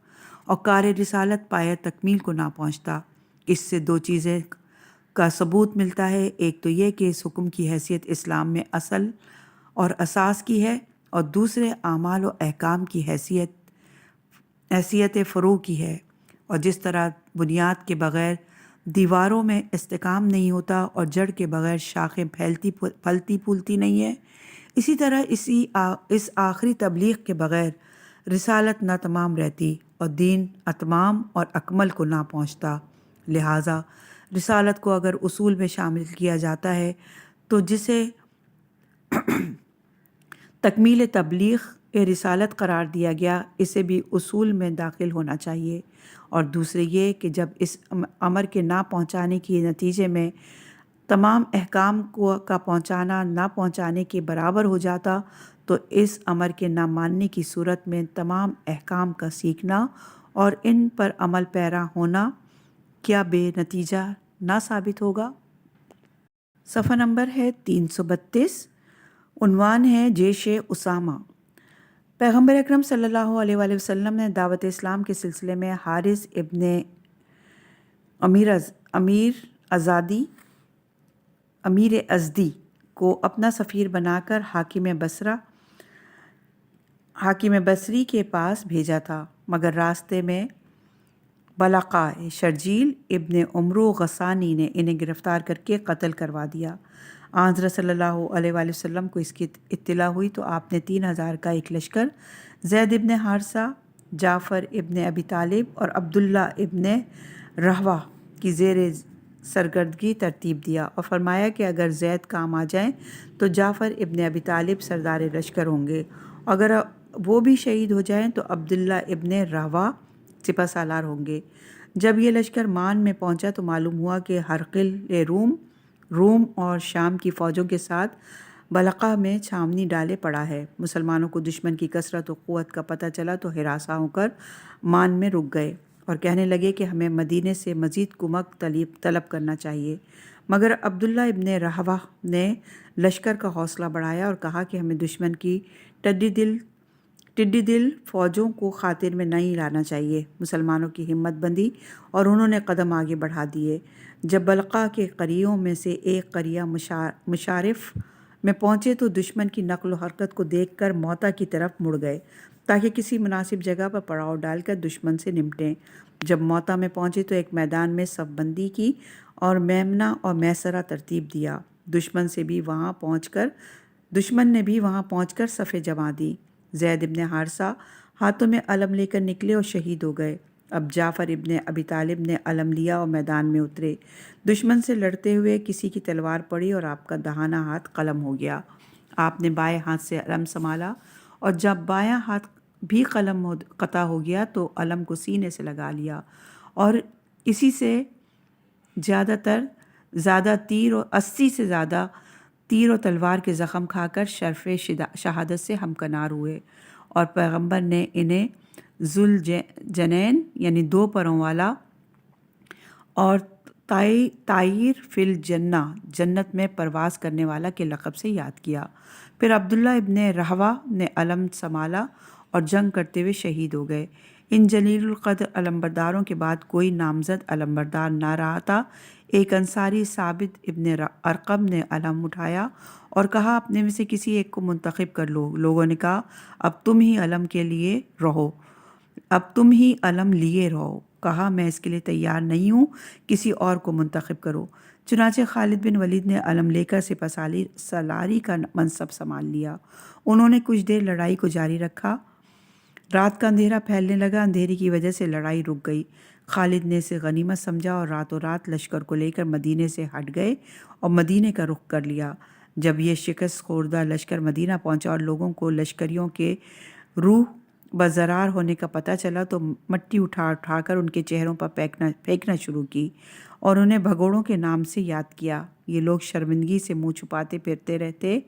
اور کار رسالت پایہ تکمیل کو نہ پہنچتا۔ اس سے دو چیزیں کا ثبوت ملتا ہے، ایک تو یہ کہ اس حکم کی حیثیت اسلام میں اصل اور اساس کی ہے، اور دوسرے اعمال و احکام کی حیثیت فروع کی ہے، اور جس طرح بنیاد کے بغیر دیواروں میں استحکام نہیں ہوتا اور جڑ کے بغیر شاخیں پھلتی پھولتی نہیں ہے، اسی طرح اس آخری تبلیغ کے بغیر رسالت نہ تمام رہتی اور دین اتمام اور اکمل کو نہ پہنچتا۔ لہٰذا رسالت کو اگر اصول میں شامل کیا جاتا ہے تو جسے تکمیل تبلیغ رسالت قرار دیا گیا اسے بھی اصول میں داخل ہونا چاہیے، اور دوسرے یہ کہ جب اس امر کے نہ پہنچانے کے نتیجے میں تمام احکام کا پہنچانا نہ پہنچانے کے برابر ہو جاتا تو اس امر کے نہ ماننے کی صورت میں تمام احکام کا سیکھنا اور ان پر عمل پیرا ہونا کیا بے نتیجہ نہ ثابت ہوگا؟ صفحہ نمبر ہے 332، عنوان ہے جیش اسامہ۔ پیغمبر اکرم صلی اللہ علیہ وآلہ وسلم نے دعوت اسلام کے سلسلے میں حارث ابن امیر ازدی کو اپنا سفیر بنا کر حاکم بصری کے پاس بھیجا تھا، مگر راستے میں بلقاء شرجیل ابن عمرو غسانی نے انہیں گرفتار کر کے قتل کروا دیا۔ حضرت صلی اللہ علیہ وآلہ وسلم کو اس کی اطلاع ہوئی تو آپ نے 3000 کا ایک لشکر زید ابن حارثہ، جعفر ابن ابی طالب اور عبداللہ ابن رہوہ کی زیر سرگردگی ترتیب دیا اور فرمایا کہ اگر زید کام آ جائیں تو جعفر ابن ابی طالب سردار لشکر ہوں گے، اگر وہ بھی شہید ہو جائیں تو عبداللہ ابن رہوہ سپہ سالار ہوں گے۔ جب یہ لشکر مان میں پہنچا تو معلوم ہوا کہ ہرقل روم اور شام کی فوجوں کے ساتھ بلقا میں چھاؤنی ڈالے پڑا ہے۔ مسلمانوں کو دشمن کی کثرت و قوت کا پتہ چلا تو ہراساں ہو کر مان میں رک گئے اور کہنے لگے کہ ہمیں مدینے سے مزید کمک طلب کرنا چاہیے، مگر عبداللہ ابن رہوہ نے لشکر کا حوصلہ بڑھایا اور کہا کہ ہمیں دشمن کی ٹڈی دل فوجوں کو خاطر میں نہیں لانا چاہیے۔ مسلمانوں کی ہمت بندی اور انہوں نے قدم آگے بڑھا دیے۔ جب بلقا کے قریوں میں سے ایک قریہ مشارف میں پہنچے تو دشمن کی نقل و حرکت کو دیکھ کر موتا کی طرف مڑ گئے تاکہ کسی مناسب جگہ پر پڑاؤ ڈال کر دشمن سے نمٹیں۔ جب موتا میں پہنچے تو ایک میدان میں صف بندی کی اور میمنہ اور میسرہ ترتیب دیا۔ دشمن نے بھی وہاں پہنچ کر صفیں جما دی۔ زید ابن حارثہ ہاتھوں میں علم لے کر نکلے اور شہید ہو گئے۔ اب جعفر ابن ابی طالب نے علم لیا اور میدان میں اترے۔ دشمن سے لڑتے ہوئے کسی کی تلوار پڑی اور آپ کا داہنا ہاتھ قلم ہو گیا۔ آپ نے بائیں ہاتھ سے علم سنبھالا اور جب بایاں ہاتھ بھی قلم قطع ہو گیا تو علم کو سینے سے لگا لیا اور اسی سے زیادہ تیر و تلوار کے زخم کھا کر شرف شہادت سے ہمکنار ہوئے، اور پیغمبر نے انہیں ذوالجنین یعنی دو پروں والا اور طائر فی الجنہ جنت میں پرواز کرنے والا کے لقب سے یاد کیا۔ پھر عبداللہ ابن رہوہ نے علم سنبھالا اور جنگ کرتے ہوئے شہید ہو گئے۔ ان جلیل القدر علمبرداروں کے بعد کوئی نامزد علمبردار نہ رہا تھا۔ ایک انصاری ثابت ابن ارقم نے علم اٹھایا اور کہا اپنے میں سے کسی ایک کو منتخب کر لو۔ لوگوں نے کہا اب تم ہی علم لیے رہو۔ کہا میں اس کے لیے تیار نہیں ہوں، کسی اور کو منتخب کرو۔ چنانچہ خالد بن ولید نے علم لے کر سپہ سالاری کا منصب سنبھال لیا۔ انہوں نے کچھ دیر لڑائی کو جاری رکھا۔ رات کا اندھیرا پھیلنے لگا، اندھیرے کی وجہ سے لڑائی رک گئی۔ خالد نے اسے غنیمت سمجھا اور راتوں رات لشکر کو لے کر مدینے سے ہٹ گئے اور مدینے کا رخ کر لیا۔ جب یہ شکست خوردہ لشکر مدینہ پہنچا اور لوگوں کو لشکریوں کے روح بزرار ہونے کا پتہ چلا تو مٹی اٹھا کر ان کے چہروں پر پھینکنا شروع کی اور انہیں بھگوڑوں کے نام سے یاد کیا۔ یہ لوگ شرمندگی سے منہ چھپاتے پھرتے رہتے،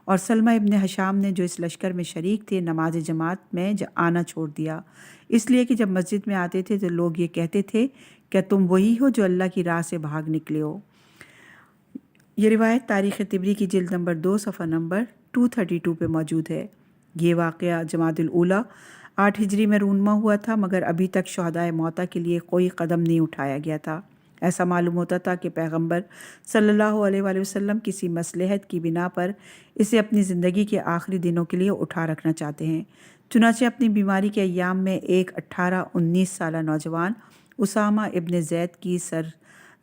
اور سلمہ ابن حشام نے جو اس لشکر میں شریک تھے نماز جماعت میں آنا چھوڑ دیا، اس لیے کہ جب مسجد میں آتے تھے تو لوگ یہ کہتے تھے کہ تم وہی ہو جو اللہ کی راہ سے بھاگ نکلے ہو۔ یہ روایت تاریخ طبری کی جلد نمبر 2 صفحہ نمبر 232 پہ موجود ہے۔ یہ واقعہ جمادی الاولیٰ 8 ہجری میں رونما ہوا تھا، مگر ابھی تک شہدائے موتا کے لیے کوئی قدم نہیں اٹھایا گیا تھا۔ ایسا معلوم ہوتا تھا کہ پیغمبر صلی اللہ علیہ وآلہ وسلم کسی مصلحت کی بنا پر اسے اپنی زندگی کے آخری دنوں کے لیے اٹھا رکھنا چاہتے ہیں۔ چنانچہ اپنی بیماری کے ایام میں ایک 18-19 سالہ نوجوان اسامہ ابن زید کی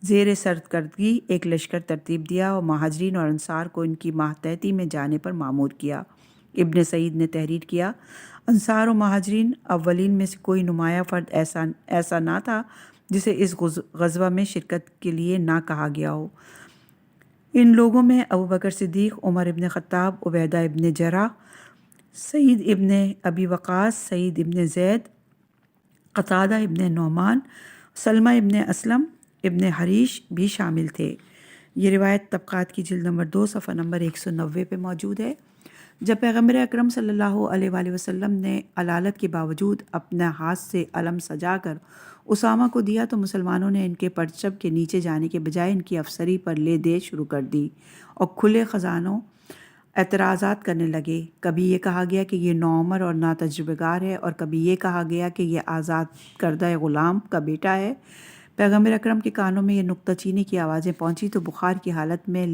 زیر سرکردگی ایک لشکر ترتیب دیا اور مہاجرین اور انصار کو ان کی ماتحتی میں جانے پر مامور کیا۔ ابن سعید نے تحریر کیا، انصار و مہاجرین اولین میں سے کوئی نمایاں فرد ایسا نہ تھا جسے اس غزوہ میں شرکت کے لیے نہ کہا گیا ہو۔ ان لوگوں میں ابوبکر صدیق، عمر ابن خطاب، عبیدہ ابن جرح، سعید ابن ابی وقاص، سعید ابن زید، قتادہ ابن نعمان، سلمہ ابن اسلم ابن حریش بھی شامل تھے۔ یہ روایت طبقات کی جلد نمبر 2 صفحہ نمبر 190 پہ موجود ہے۔ جب پیغمبر اکرم صلی اللہ علیہ وآلہ وسلم نے علالت کے باوجود اپنا ہاتھ سے علم سجا کر اسامہ کو دیا تو مسلمانوں نے ان کے پرچم کے نیچے جانے کے بجائے ان کی افسری پر لے دے شروع کر دی اور کھلے خزانوں اعتراضات کرنے لگے۔ کبھی یہ کہا گیا کہ یہ نوعمر اور ناتجربہ ہے، اور کبھی یہ کہا گیا کہ یہ آزاد کردہ غلام کا بیٹا ہے۔ پیغمبر اکرم کے کانوں میں یہ نکتہ چینی کی آوازیں پہنچی تو بخار کی حالت میں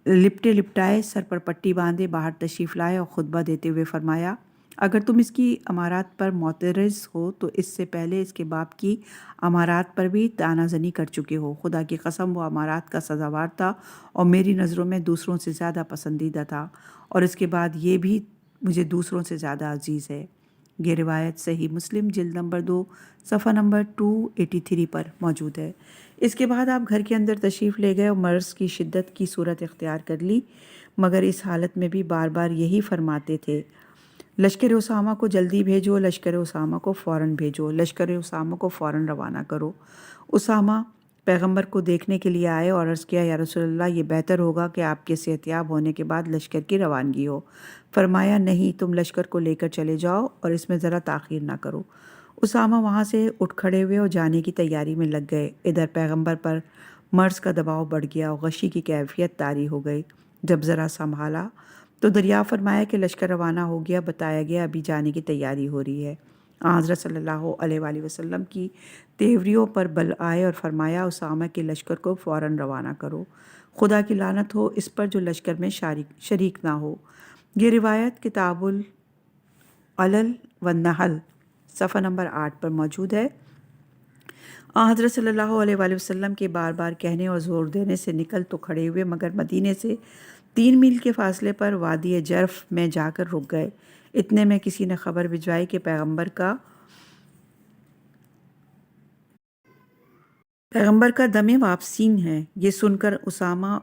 لپٹے لپٹائے سر پر پٹی باندھے باہر تشریف لائے اور خطبہ دیتے ہوئے فرمایا، اگر تم اس کی امارات پر معترض ہو تو اس سے پہلے اس کے باپ کی امارات پر بھی طعنہ زنی کر چکے ہو۔ خدا کی قسم وہ امارات کا سزاوار تھا اور میری نظروں میں دوسروں سے زیادہ پسندیدہ تھا، اور اس کے بعد یہ بھی مجھے دوسروں سے زیادہ عزیز ہے۔ یہ روایت صحیح مسلم جلد نمبر 2 صفحہ نمبر 283 پر موجود ہے۔ اس کے بعد آپ گھر کے اندر تشریف لے گئے اور مرض کی شدت کی صورت اختیار کر لی، مگر اس حالت میں بھی بار بار یہی فرماتے تھے، لشکر اسامہ کو جلدی بھیجو، لشکر اسامہ کو فوراً بھیجو، لشکر اسامہ کو فوراً روانہ کرو۔ اسامہ پیغمبر کو دیکھنے کے لیے آئے اور عرض کیا، یا رسول اللہ، یہ بہتر ہوگا کہ آپ کے صحتیاب ہونے کے بعد لشکر کی روانگی ہو۔ فرمایا، نہیں، تم لشکر کو لے کر چلے جاؤ اور اس میں ذرا تاخیر نہ کرو۔ اسامہ وہاں سے اٹھ کھڑے ہوئے اور جانے کی تیاری میں لگ گئے۔ ادھر پیغمبر پر مرض کا دباؤ بڑھ گیا اور غشی کی کیفیت طاری ہو گئی۔ جب ذرا سنبھالا تو دریافت فرمایا کہ لشکر روانہ ہو گیا۔ بتایا گیا ابھی جانے کی تیاری ہو رہی ہے۔ حضرت صلی اللہ علیہ وآلہ وسلم کی تیوریوں پر بل آئے اور فرمایا، اسامہ کے لشکر کو فوراً روانہ کرو، خدا کی لعنت ہو اس پر جو لشکر میں شریک نہ ہو۔ یہ روایت کتاب العلل والنحل صفحہ نمبر 8 پر موجود ہے۔ حضرت صلی اللہ علیہ وآلہ وسلم کے بار بار کہنے اور زور دینے سے نکل تو کھڑے ہوئے، مگر مدینے سے 3 میل کے فاصلے پر وادی جرف میں جا کر رک گئے۔ اتنے میں کسی نے خبر بھجوائی کہ پیغمبر کا دم واپسین ہے۔ یہ سن کر اسامہ،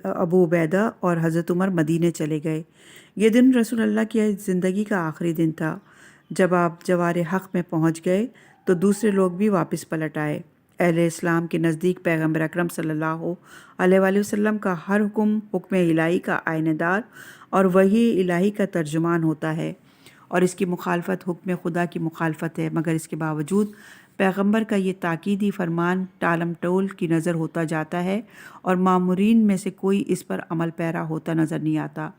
ابو عبیدہ اور حضرت عمر مدینے چلے گئے۔ یہ دن رسول اللہ کی زندگی کا آخری دن تھا۔ جب آپ جوار حق میں پہنچ گئے تو دوسرے لوگ بھی واپس پلٹ آئے۔ اہل اسلام کے نزدیک پیغمبر اکرم صلی اللہ علیہ وآلہ وسلم کا ہر حکم الہی کا آئینہ دار اور وحی الہی کا ترجمان ہوتا ہے، اور اس کی مخالفت حکم خدا کی مخالفت ہے، مگر اس کے باوجود پیغمبر کا یہ تاکیدی فرمان ٹالم ٹول کی نظر ہوتا جاتا ہے اور مامورین میں سے کوئی اس پر عمل پیرا ہوتا نظر نہیں آتا۔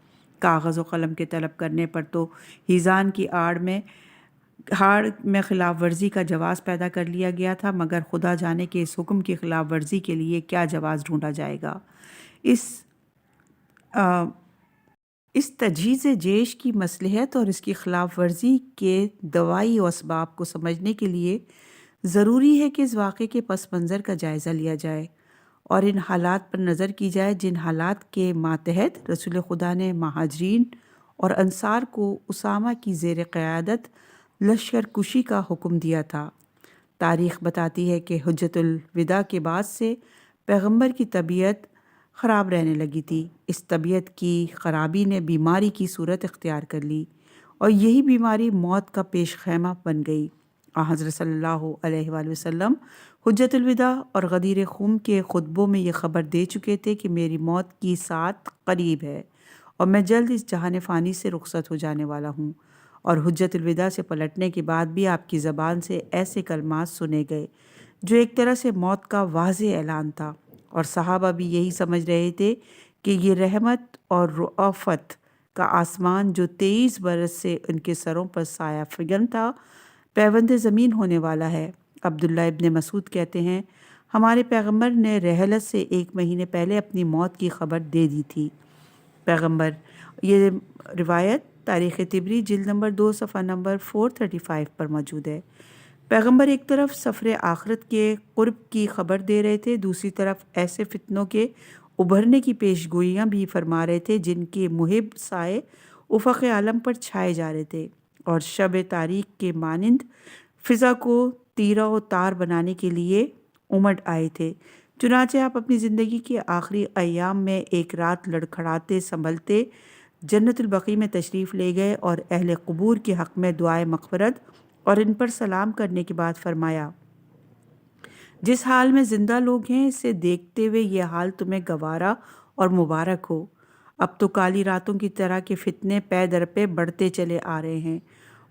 کاغذ و قلم کے طلب کرنے پر تو ہیزان کی آڑ میں خلاف ورزی کا جواز پیدا کر لیا گیا تھا، مگر خدا جانے کہ اس حکم کی خلاف ورزی کے لیے کیا جواز ڈھونڈا جائے گا۔ اس تجہیز جیش کی مصلحت اور اس کی خلاف ورزی کے دوائی و اسباب کو سمجھنے کے لیے ضروری ہے کہ اس واقعے کے پس منظر کا جائزہ لیا جائے اور ان حالات پر نظر کی جائے جن حالات کے ماتحت رسول خدا نے مہاجرین اور انصار کو اسامہ کی زیر قیادت لشکر کشی کا حکم دیا تھا۔ تاریخ بتاتی ہے کہ حجۃ الوداع کے بعد سے پیغمبر کی طبیعت خراب رہنے لگی تھی۔ اس طبیعت کی خرابی نے بیماری کی صورت اختیار کر لی اور یہی بیماری موت کا پیش خیمہ بن گئی۔ حضرت صلی اللہ علیہ وآلہ وسلم حجۃ الوداع اور غدیر خم کے خطبوں میں یہ خبر دے چکے تھے کہ میری موت کی ساعت قریب ہے اور میں جلد اس جہان فانی سے رخصت ہو جانے والا ہوں۔ اور حجۃ الوداع سے پلٹنے کے بعد بھی آپ کی زبان سے ایسے کلمات سنے گئے جو ایک طرح سے موت کا واضح اعلان تھا، اور صحابہ بھی یہی سمجھ رہے تھے کہ یہ رحمت اور رأفت کا آسمان جو 23 برس سے ان کے سروں پر سایہ فگن تھا، پیوند زمین ہونے والا ہے۔ عبداللہ ابن مسعود کہتے ہیں، ہمارے پیغمبر نے رحلت سے 1 مہینے پہلے اپنی موت کی خبر دے دی تھی۔ یہ روایت تاریخ طبری جلد نمبر 2 صفحہ نمبر 435 پر موجود ہے۔ پیغمبر ایک طرف سفر آخرت کے قرب کی خبر دے رہے تھے، دوسری طرف ایسے فتنوں کے ابھرنے کی پیش گوئیاں بھی فرما رہے تھے جن کے محب سائے افق عالم پر چھائے جا رہے تھے اور شب تاریک کے مانند فضا کو تیرہ و تار بنانے کے لیے امڈ آئے تھے۔ چنانچہ آپ اپنی زندگی کے آخری ایام میں ایک رات لڑکھڑاتے سنبھلتے جنت البقیع میں تشریف لے گئے اور اہل قبور کے حق میں دعائے مغفرت اور ان پر سلام کرنے کے بعد فرمایا، جس حال میں زندہ لوگ ہیں اسے دیکھتے ہوئے یہ حال تمہیں گوارا اور مبارک ہو۔ اب تو کالی راتوں کی طرح کے فتنے پے در پہ بڑھتے چلے آ رہے ہیں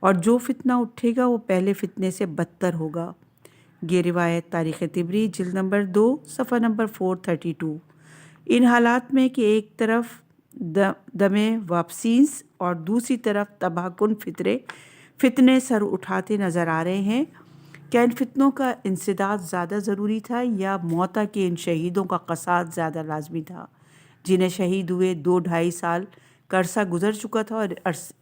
اور جو فتنہ اٹھے گا وہ پہلے فتنے سے بدتر ہوگا۔ یہ روایت تاریخ طبری جلد نمبر 2 صفحہ نمبر 432۔ ان حالات میں کہ ایک طرف دم واپسینس اور دوسری طرف تباہ کن فتنے سر اٹھاتے نظر آ رہے ہیں، کیا ان فتنوں کا انسداد زیادہ ضروری تھا یا موتا کے ان شہیدوں کا قصاص زیادہ لازمی تھا جنہیں شہید ہوئے 2-2.5 سال کا عرصہ گزر چکا تھا، اور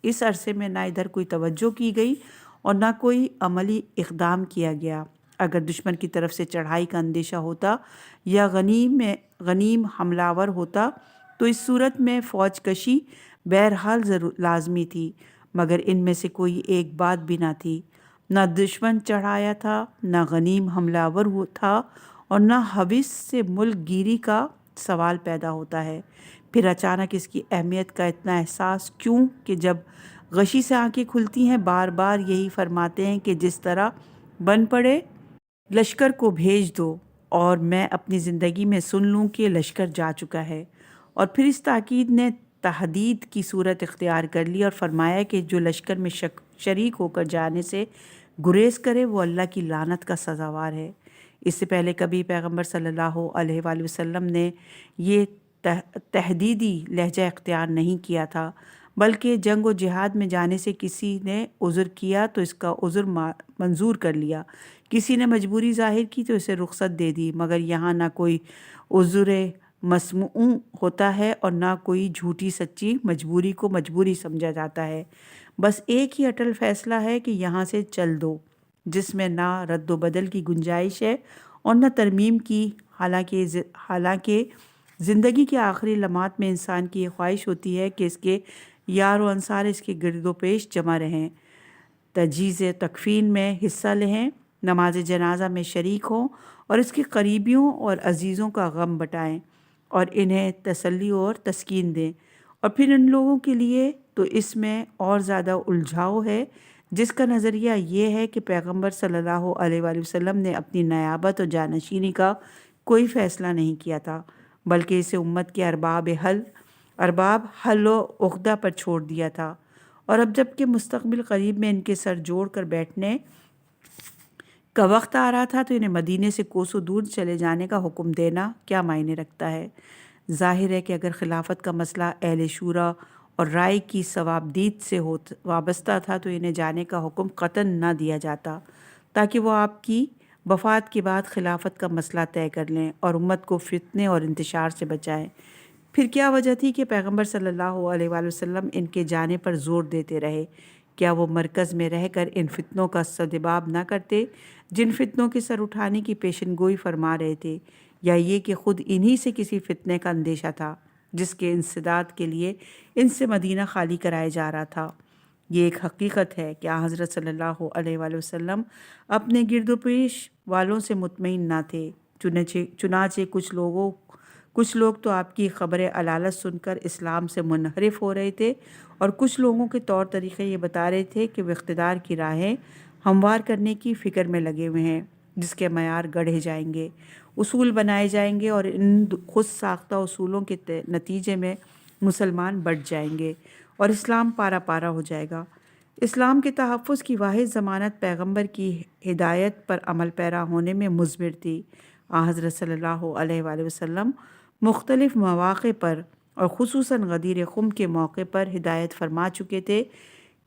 اس عرصے میں نہ ادھر کوئی توجہ کی گئی اور نہ کوئی عملی اقدام کیا گیا۔ اگر دشمن کی طرف سے چڑھائی کا اندیشہ ہوتا یا غنیم حملہ ور ہوتا تو اس صورت میں فوج کشی بہرحال لازمی تھی، مگر ان میں سے کوئی ایک بات بھی نہ تھی۔ نہ دشمن چڑھایا تھا، نہ غنیم حملہ آور تھا، اور نہ حوث سے ملک گیری کا سوال پیدا ہوتا ہے۔ پھر اچانک اس کی اہمیت کا اتنا احساس کیوں کہ جب غشی سے آنکھیں کھلتی ہیں بار بار یہی فرماتے ہیں کہ جس طرح بن پڑے لشکر کو بھیج دو، اور میں اپنی زندگی میں سن لوں کہ لشکر جا چکا ہے۔ اور پھر اس تاکید نے تحدید کی صورت اختیار کر لی اور فرمایا کہ جو لشکر میں شریک ہو کر جانے سے گریز کرے وہ اللہ کی لعنت کا سزاوار ہے۔ اس سے پہلے کبھی پیغمبر صلی اللہ علیہ وآلہ وسلم نے یہ تحدیدی لہجہ اختیار نہیں کیا تھا، بلکہ جنگ و جہاد میں جانے سے کسی نے عذر کیا تو اس کا عذر منظور کر لیا، کسی نے مجبوری ظاہر کی تو اسے رخصت دے دی، مگر یہاں نہ کوئی عذر مسموع ہوتا ہے اور نہ کوئی جھوٹی سچی مجبوری کو مجبوری سمجھا جاتا ہے۔ بس ایک ہی اٹل فیصلہ ہے کہ یہاں سے چل دو، جس میں نہ رد و بدل کی گنجائش ہے اور نہ ترمیم کی، حالانکہ زندگی کے آخری لمحات میں انسان کی یہ خواہش ہوتی ہے کہ اس کے یار و انصار اس کے گرد و پیش جمع رہیں، تجہیز تکفین میں حصہ لیں، نماز جنازہ میں شریک ہوں اور اس کے قریبیوں اور عزیزوں کا غم بٹائیں اور انہیں تسلی اور تسکین دیں۔ اور پھر ان لوگوں کے لیے تو اس میں اور زیادہ الجھاؤ ہے جس کا نظریہ یہ ہے کہ پیغمبر صلی اللہ علیہ وآلہ وسلم نے اپنی نیابت اور جانشینی کا کوئی فیصلہ نہیں کیا تھا، بلکہ اسے امت کے ارباب حل و عقدہ پر چھوڑ دیا تھا، اور اب جب کہ مستقبل قریب میں ان کے سر جوڑ کر بیٹھنے کا وقت آ رہا تھا تو انہیں مدینے سے کوسوں دور چلے جانے کا حکم دینا کیا معنی رکھتا ہے؟ ظاہر ہے کہ اگر خلافت کا مسئلہ اہل شورا اور رائے کی ثوابدید سے وابستہ تھا تو انہیں جانے کا حکم قطعاً نہ دیا جاتا، تاکہ وہ آپ کی وفات کے بعد خلافت کا مسئلہ طے کر لیں اور امت کو فتنے اور انتشار سے بچائیں۔ پھر کیا وجہ تھی کہ پیغمبر صلی اللہ علیہ وآلہ وسلم ان کے جانے پر زور دیتے رہے؟ کیا وہ مرکز میں رہ کر ان فتنوں کا سدباب نہ کرتے جن فتنوں کے سر اٹھانے کی پیشن گوئی فرما رہے تھے، یا یہ کہ خود انہی سے کسی فتنے کا اندیشہ تھا جس کے انسداد کے لیے ان سے مدینہ خالی کرایا جا رہا تھا؟ یہ ایک حقیقت ہے کہ حضرت صلی اللہ علیہ وآلہ وسلم اپنے گرد و پیش والوں سے مطمئن نہ تھے، چنانچہ کچھ لوگ تو آپ کی خبر علالت سن کر اسلام سے منحرف ہو رہے تھے، اور کچھ لوگوں کے طور طریقے یہ بتا رہے تھے کہ وہ اقتدار کی راہیں ہموار کرنے کی فکر میں لگے ہوئے ہیں، جس کے معیار گڑھے جائیں گے، اصول بنائے جائیں گے، اور ان خود ساختہ اصولوں کے نتیجے میں مسلمان بڑھ جائیں گے اور اسلام پارا پارا ہو جائے گا۔ اسلام کے تحفظ کی واحد ضمانت پیغمبر کی ہدایت پر عمل پیرا ہونے میں مضمر تھی۔ حضرت صلی اللہ علیہ وآلہ وسلم مختلف مواقع پر اور خصوصاً غدیر خم کے موقع پر ہدایت فرما چکے تھے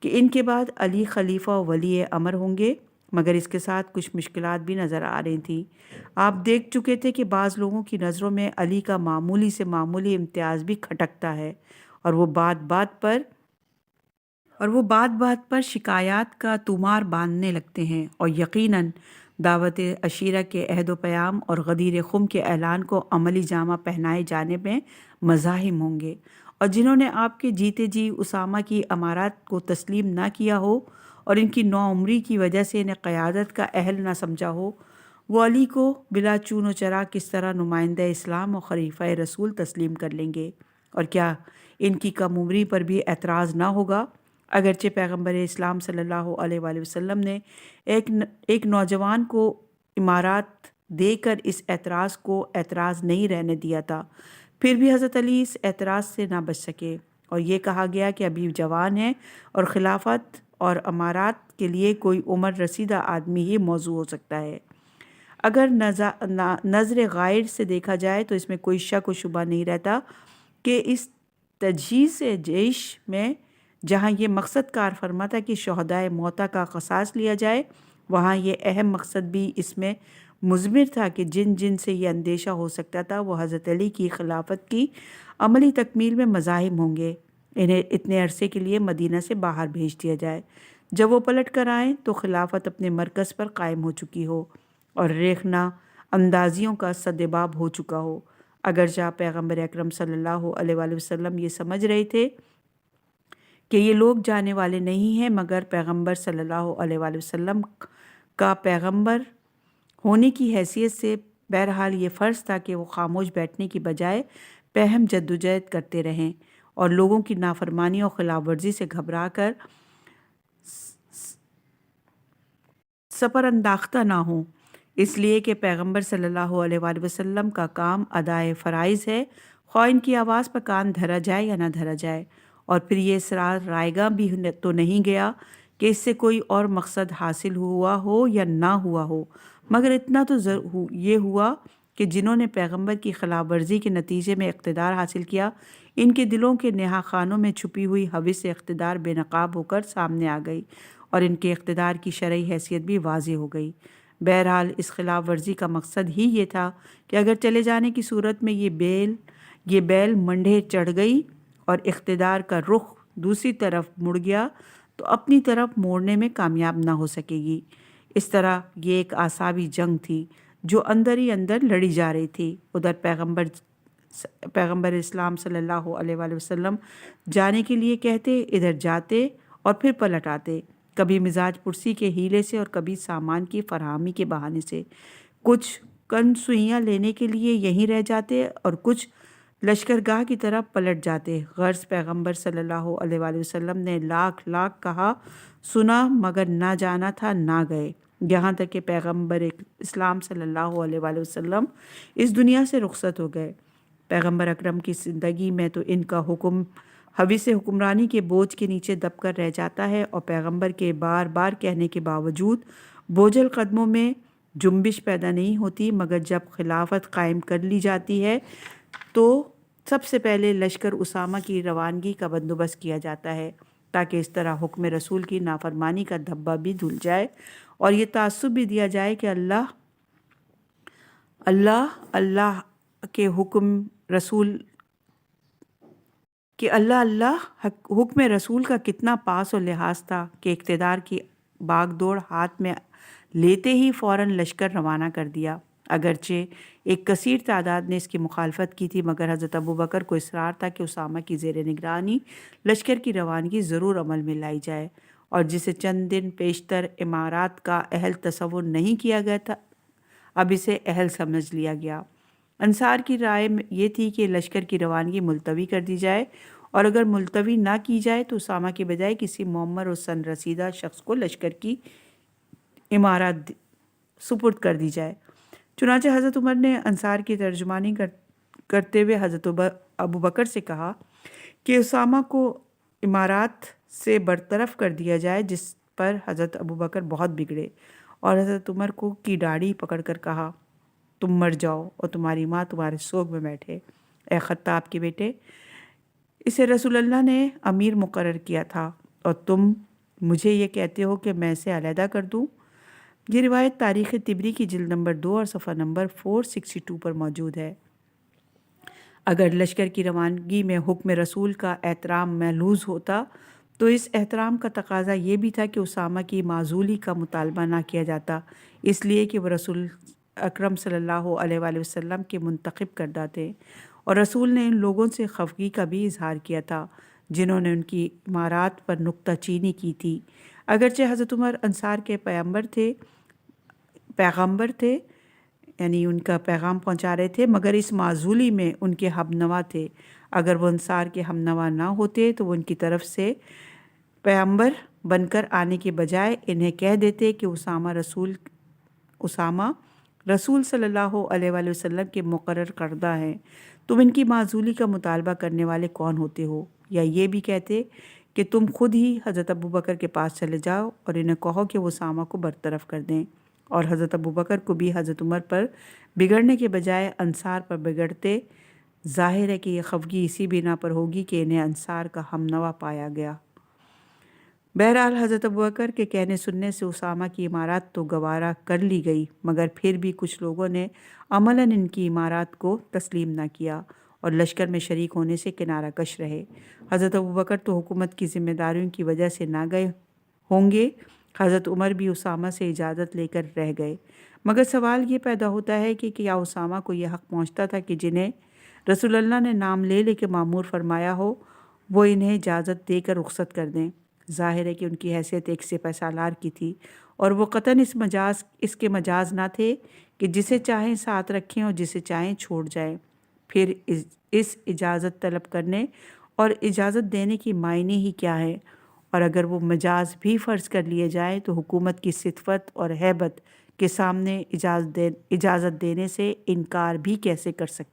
کہ ان کے بعد علی خلیفہ و ولی امر ہوں گے، مگر اس کے ساتھ کچھ مشکلات بھی نظر آ رہی تھیں۔ آپ دیکھ چکے تھے کہ بعض لوگوں کی نظروں میں علی کا معمولی سے معمولی امتیاز بھی کھٹکتا ہے، اور وہ بات بات پر شکایات کا طومار باندھنے لگتے ہیں، اور یقیناً دعوت عشیرہ کے عہد و پیام اور غدیر خم کے اعلان کو عملی جامہ پہنائے جانے میں مزاحم ہوں گے، اور جنہوں نے آپ کے جیتے جی اسامہ کی امارات کو تسلیم نہ کیا ہو اور ان کی نوعمری کی وجہ سے انہیں قیادت کا اہل نہ سمجھا ہو، وہ علی کو بلا چون و چرا کس طرح نمائندہ اسلام اور خلیفہ رسول تسلیم کر لیں گے؟ اور کیا ان کی کم عمری پر بھی اعتراض نہ ہوگا؟ اگرچہ پیغمبر اسلام صلی اللہ علیہ وآلہ وسلم نے ایک نوجوان کو امارات دے کر اس اعتراض کو اعتراض نہیں رہنے دیا تھا، پھر بھی حضرت علی اس اعتراض سے نہ بچ سکے، اور یہ کہا گیا کہ ابھی جوان ہیں اور خلافت اور امارات کے لیے کوئی عمر رسیدہ آدمی ہی موضوع ہو سکتا ہے۔ اگر نظر غائر سے دیکھا جائے تو اس میں کوئی شک و شبہ نہیں رہتا کہ اس تجہیز جیش میں جہاں یہ مقصد کار فرما تھا کہ شہدائے موتا کا قصاص لیا جائے، وہاں یہ اہم مقصد بھی اس میں مضمر تھا کہ جن سے یہ اندیشہ ہو سکتا تھا وہ حضرت علی کی خلافت کی عملی تکمیل میں مزاحم ہوں گے، انہیں اتنے عرصے کے لیے مدینہ سے باہر بھیج دیا جائے، جب وہ پلٹ کر آئیں تو خلافت اپنے مرکز پر قائم ہو چکی ہو اور ریخنا اندازیوں کا سدباب ہو چکا ہو۔ اگرچہ پیغمبر اکرم صلی اللہ علیہ وآلہ وسلم یہ سمجھ رہے تھے کہ یہ لوگ جانے والے نہیں ہیں مگر پیغمبر صلی اللہ علیہ وآلہ وسلم کا پیغمبر ہونے کی حیثیت سے بہرحال یہ فرض تھا کہ وہ خاموش بیٹھنے کی بجائے پہم جدوجہد کرتے رہیں اور لوگوں کی نافرمانی اور خلاف ورزی سے گھبرا کر سپر انداختہ نہ ہوں، اس لیے کہ پیغمبر صلی اللہ علیہ وآلہ وسلم کا کام ادائے فرائض ہے، خواہ ان کی آواز پر کان دھرا جائے یا نہ دھرا جائے۔ اور پھر یہ اصرار رائیگاں بھی تو نہیں گیا کہ اس سے کوئی اور مقصد حاصل ہوا ہو یا نہ ہوا ہو، مگر اتنا تو یہ ہوا کہ جنہوں نے پیغمبر کی خلاف ورزی کے نتیجے میں اقتدار حاصل کیا، ان کے دلوں کے نہا خانوں میں چھپی ہوئی ہوس اقتدار بے نقاب ہو کر سامنے آ گئی اور ان کے اقتدار کی شرعی حیثیت بھی واضح ہو گئی۔ بہرحال اس خلاف ورزی کا مقصد ہی یہ تھا کہ اگر چلے جانے کی صورت میں یہ بیل منڈھے چڑھ گئی اور اقتدار کا رخ دوسری طرف مڑ گیا تو اپنی طرف موڑنے میں کامیاب نہ ہو سکے گی۔ اس طرح یہ ایک اعصابی جنگ تھی جو اندر ہی اندر لڑی جا رہی تھی۔ ادھر پیغمبر اسلام صلی اللہ علیہ وآلہ وسلم جانے کے لیے کہتے، ادھر جاتے اور پھر پلٹ آتے، کبھی مزاج پرسی کے ہیلے سے اور کبھی سامان کی فراہمی کے بہانے سے۔ کچھ کن سوئیاں لینے کے لیے یہیں رہ جاتے اور کچھ لشکرگاہ کی طرف پلٹ جاتے۔ غرض پیغمبر صلی اللہ علیہ وآلہ وسلم نے لاکھ کہا سنا مگر نہ جانا تھا، نہ گئے، یہاں تک کہ پیغمبر اسلام صلی اللہ علیہ وآلہ وسلم اس دنیا سے رخصت ہو گئے۔ پیغمبر اکرم کی زندگی میں تو ان کا حکم ہوس حکمرانی کے بوجھ کے نیچے دب کر رہ جاتا ہے اور پیغمبر کے بار بار کہنے کے باوجود بوجھل قدموں میں جنبش پیدا نہیں ہوتی، مگر جب خلافت قائم کر لی جاتی ہے تو سب سے پہلے لشکر اسامہ کی روانگی کا بندوبست کیا جاتا ہے تاکہ اس طرح حکم رسول کی نافرمانی کا دھبہ بھی دھل جائے اور یہ تعصب بھی دیا جائے کہ اللہ کے حکم رسول کا کتنا پاس و لحاظ تھا کہ اقتدار کی باغ دوڑ ہاتھ میں لیتے ہی فوراً لشکر روانہ کر دیا۔ اگرچہ ایک کثیر تعداد نے اس کی مخالفت کی تھی، مگر حضرت ابوبکر کو اصرار تھا کہ اسامہ کی زیر نگرانی لشکر کی روانگی ضرور عمل میں لائی جائے، اور جسے چند دن پیشتر امارات کا اہل تصور نہیں کیا گیا تھا اب اسے اہل سمجھ لیا گیا۔ انصار کی رائے یہ تھی کہ لشکر کی روانگی ملتوی کر دی جائے، اور اگر ملتوی نہ کی جائے تو اسامہ کے بجائے کسی معمر و سن رسیدہ شخص کو لشکر کی امارات سپرد کر دی جائے۔ چنانچہ حضرت عمر نے انصار کی ترجمانی کرتے ہوئے حضرت ابوبکر سے کہا کہ اسامہ کو امارات سے برطرف کر دیا جائے، جس پر حضرت ابوبکر بہت بگڑے اور حضرت عمر کی داڑھی پکڑ کر کہا، تم مر جاؤ اور تمہاری ماں تمہارے سوگ میں بیٹھے۔ اے خطاب کے بیٹے، اسے رسول اللہ نے امیر مقرر کیا تھا اور تم مجھے یہ کہتے ہو کہ میں اسے علیحدہ کر دوں۔ یہ روایت تاریخ طبری کی جلد نمبر 2 اور صفحہ نمبر 462 پر موجود ہے۔ اگر لشکر کی روانگی میں حکم رسول کا احترام ملحوظ ہوتا تو اس احترام کا تقاضا یہ بھی تھا کہ اسامہ کی معزولی کا مطالبہ نہ کیا جاتا، اس لیے کہ وہ رسول اکرم صلی اللہ علیہ وآلہ وسلم کے منتخب کردہ تھے، اور رسول نے ان لوگوں سے خفگی کا بھی اظہار کیا تھا جنہوں نے ان کی امارات پر نکتہ چینی کی تھی۔ اگرچہ حضرت عمر انصار کے پیغمبر تھے، یعنی ان کا پیغام پہنچا رہے تھے، مگر اس معزولی میں ان کے ہمنوا تھے۔ اگر وہ انصار کے ہمنوا نہ ہوتے تو وہ ان کی طرف سے پیغمبر بن کر آنے کے بجائے انہیں کہہ دیتے کہ اسامہ رسول صلی اللہ علیہ وآلہ وسلم کے مقرر کردہ ہیں، تم ان کی معزولی کا مطالبہ کرنے والے کون ہوتے ہو؟ یا یہ بھی کہتے کہ تم خود ہی حضرت ابوبکر کے پاس چلے جاؤ اور انہیں کہو کہ وہ اسامہ کو برطرف کر دیں، اور حضرت ابوبکر کو بھی حضرت عمر پر بگڑنے کے بجائے انصار پر بگڑتے۔ ظاہر ہے کہ یہ خفگی اسی بنا پر ہوگی کہ انہیں انصار کا ہمنوا پایا گیا۔ بہرحال حضرت ابوبکر کے کہنے سننے سے اسامہ کی امارات تو گوارا کر لی گئی، مگر پھر بھی کچھ لوگوں نے عملاً ان کی امارات کو تسلیم نہ کیا اور لشکر میں شریک ہونے سے کنارہ کش رہے۔ حضرت ابوبکر تو حکومت کی ذمہ داریوں کی وجہ سے نہ گئے ہوں گے، حضرت عمر بھی اسامہ سے اجازت لے کر رہ گئے، مگر سوال یہ پیدا ہوتا ہے کہ کیا اسامہ کو یہ حق پہنچتا تھا کہ جنہیں رسول اللہ نے نام لے کے معمور فرمایا ہو وہ انہیں اجازت دے کر رخصت کر دیں۔ ظاہر ہے کہ ان کی حیثیت ایک سپہ سالار کی تھی اور وہ قطعاً اس کے مجاز نہ تھے کہ جسے چاہیں ساتھ رکھیں اور جسے چاہیں چھوڑ جائیں۔ پھر اس اجازت طلب کرنے اور اجازت دینے کی معنی ہی کیا ہے؟ اور اگر وہ مجاز بھی فرض کر لیے جائیں تو حکومت کی صفت اور ہیبت کے سامنے اجازت دینے سے انکار بھی کیسے کر سکتے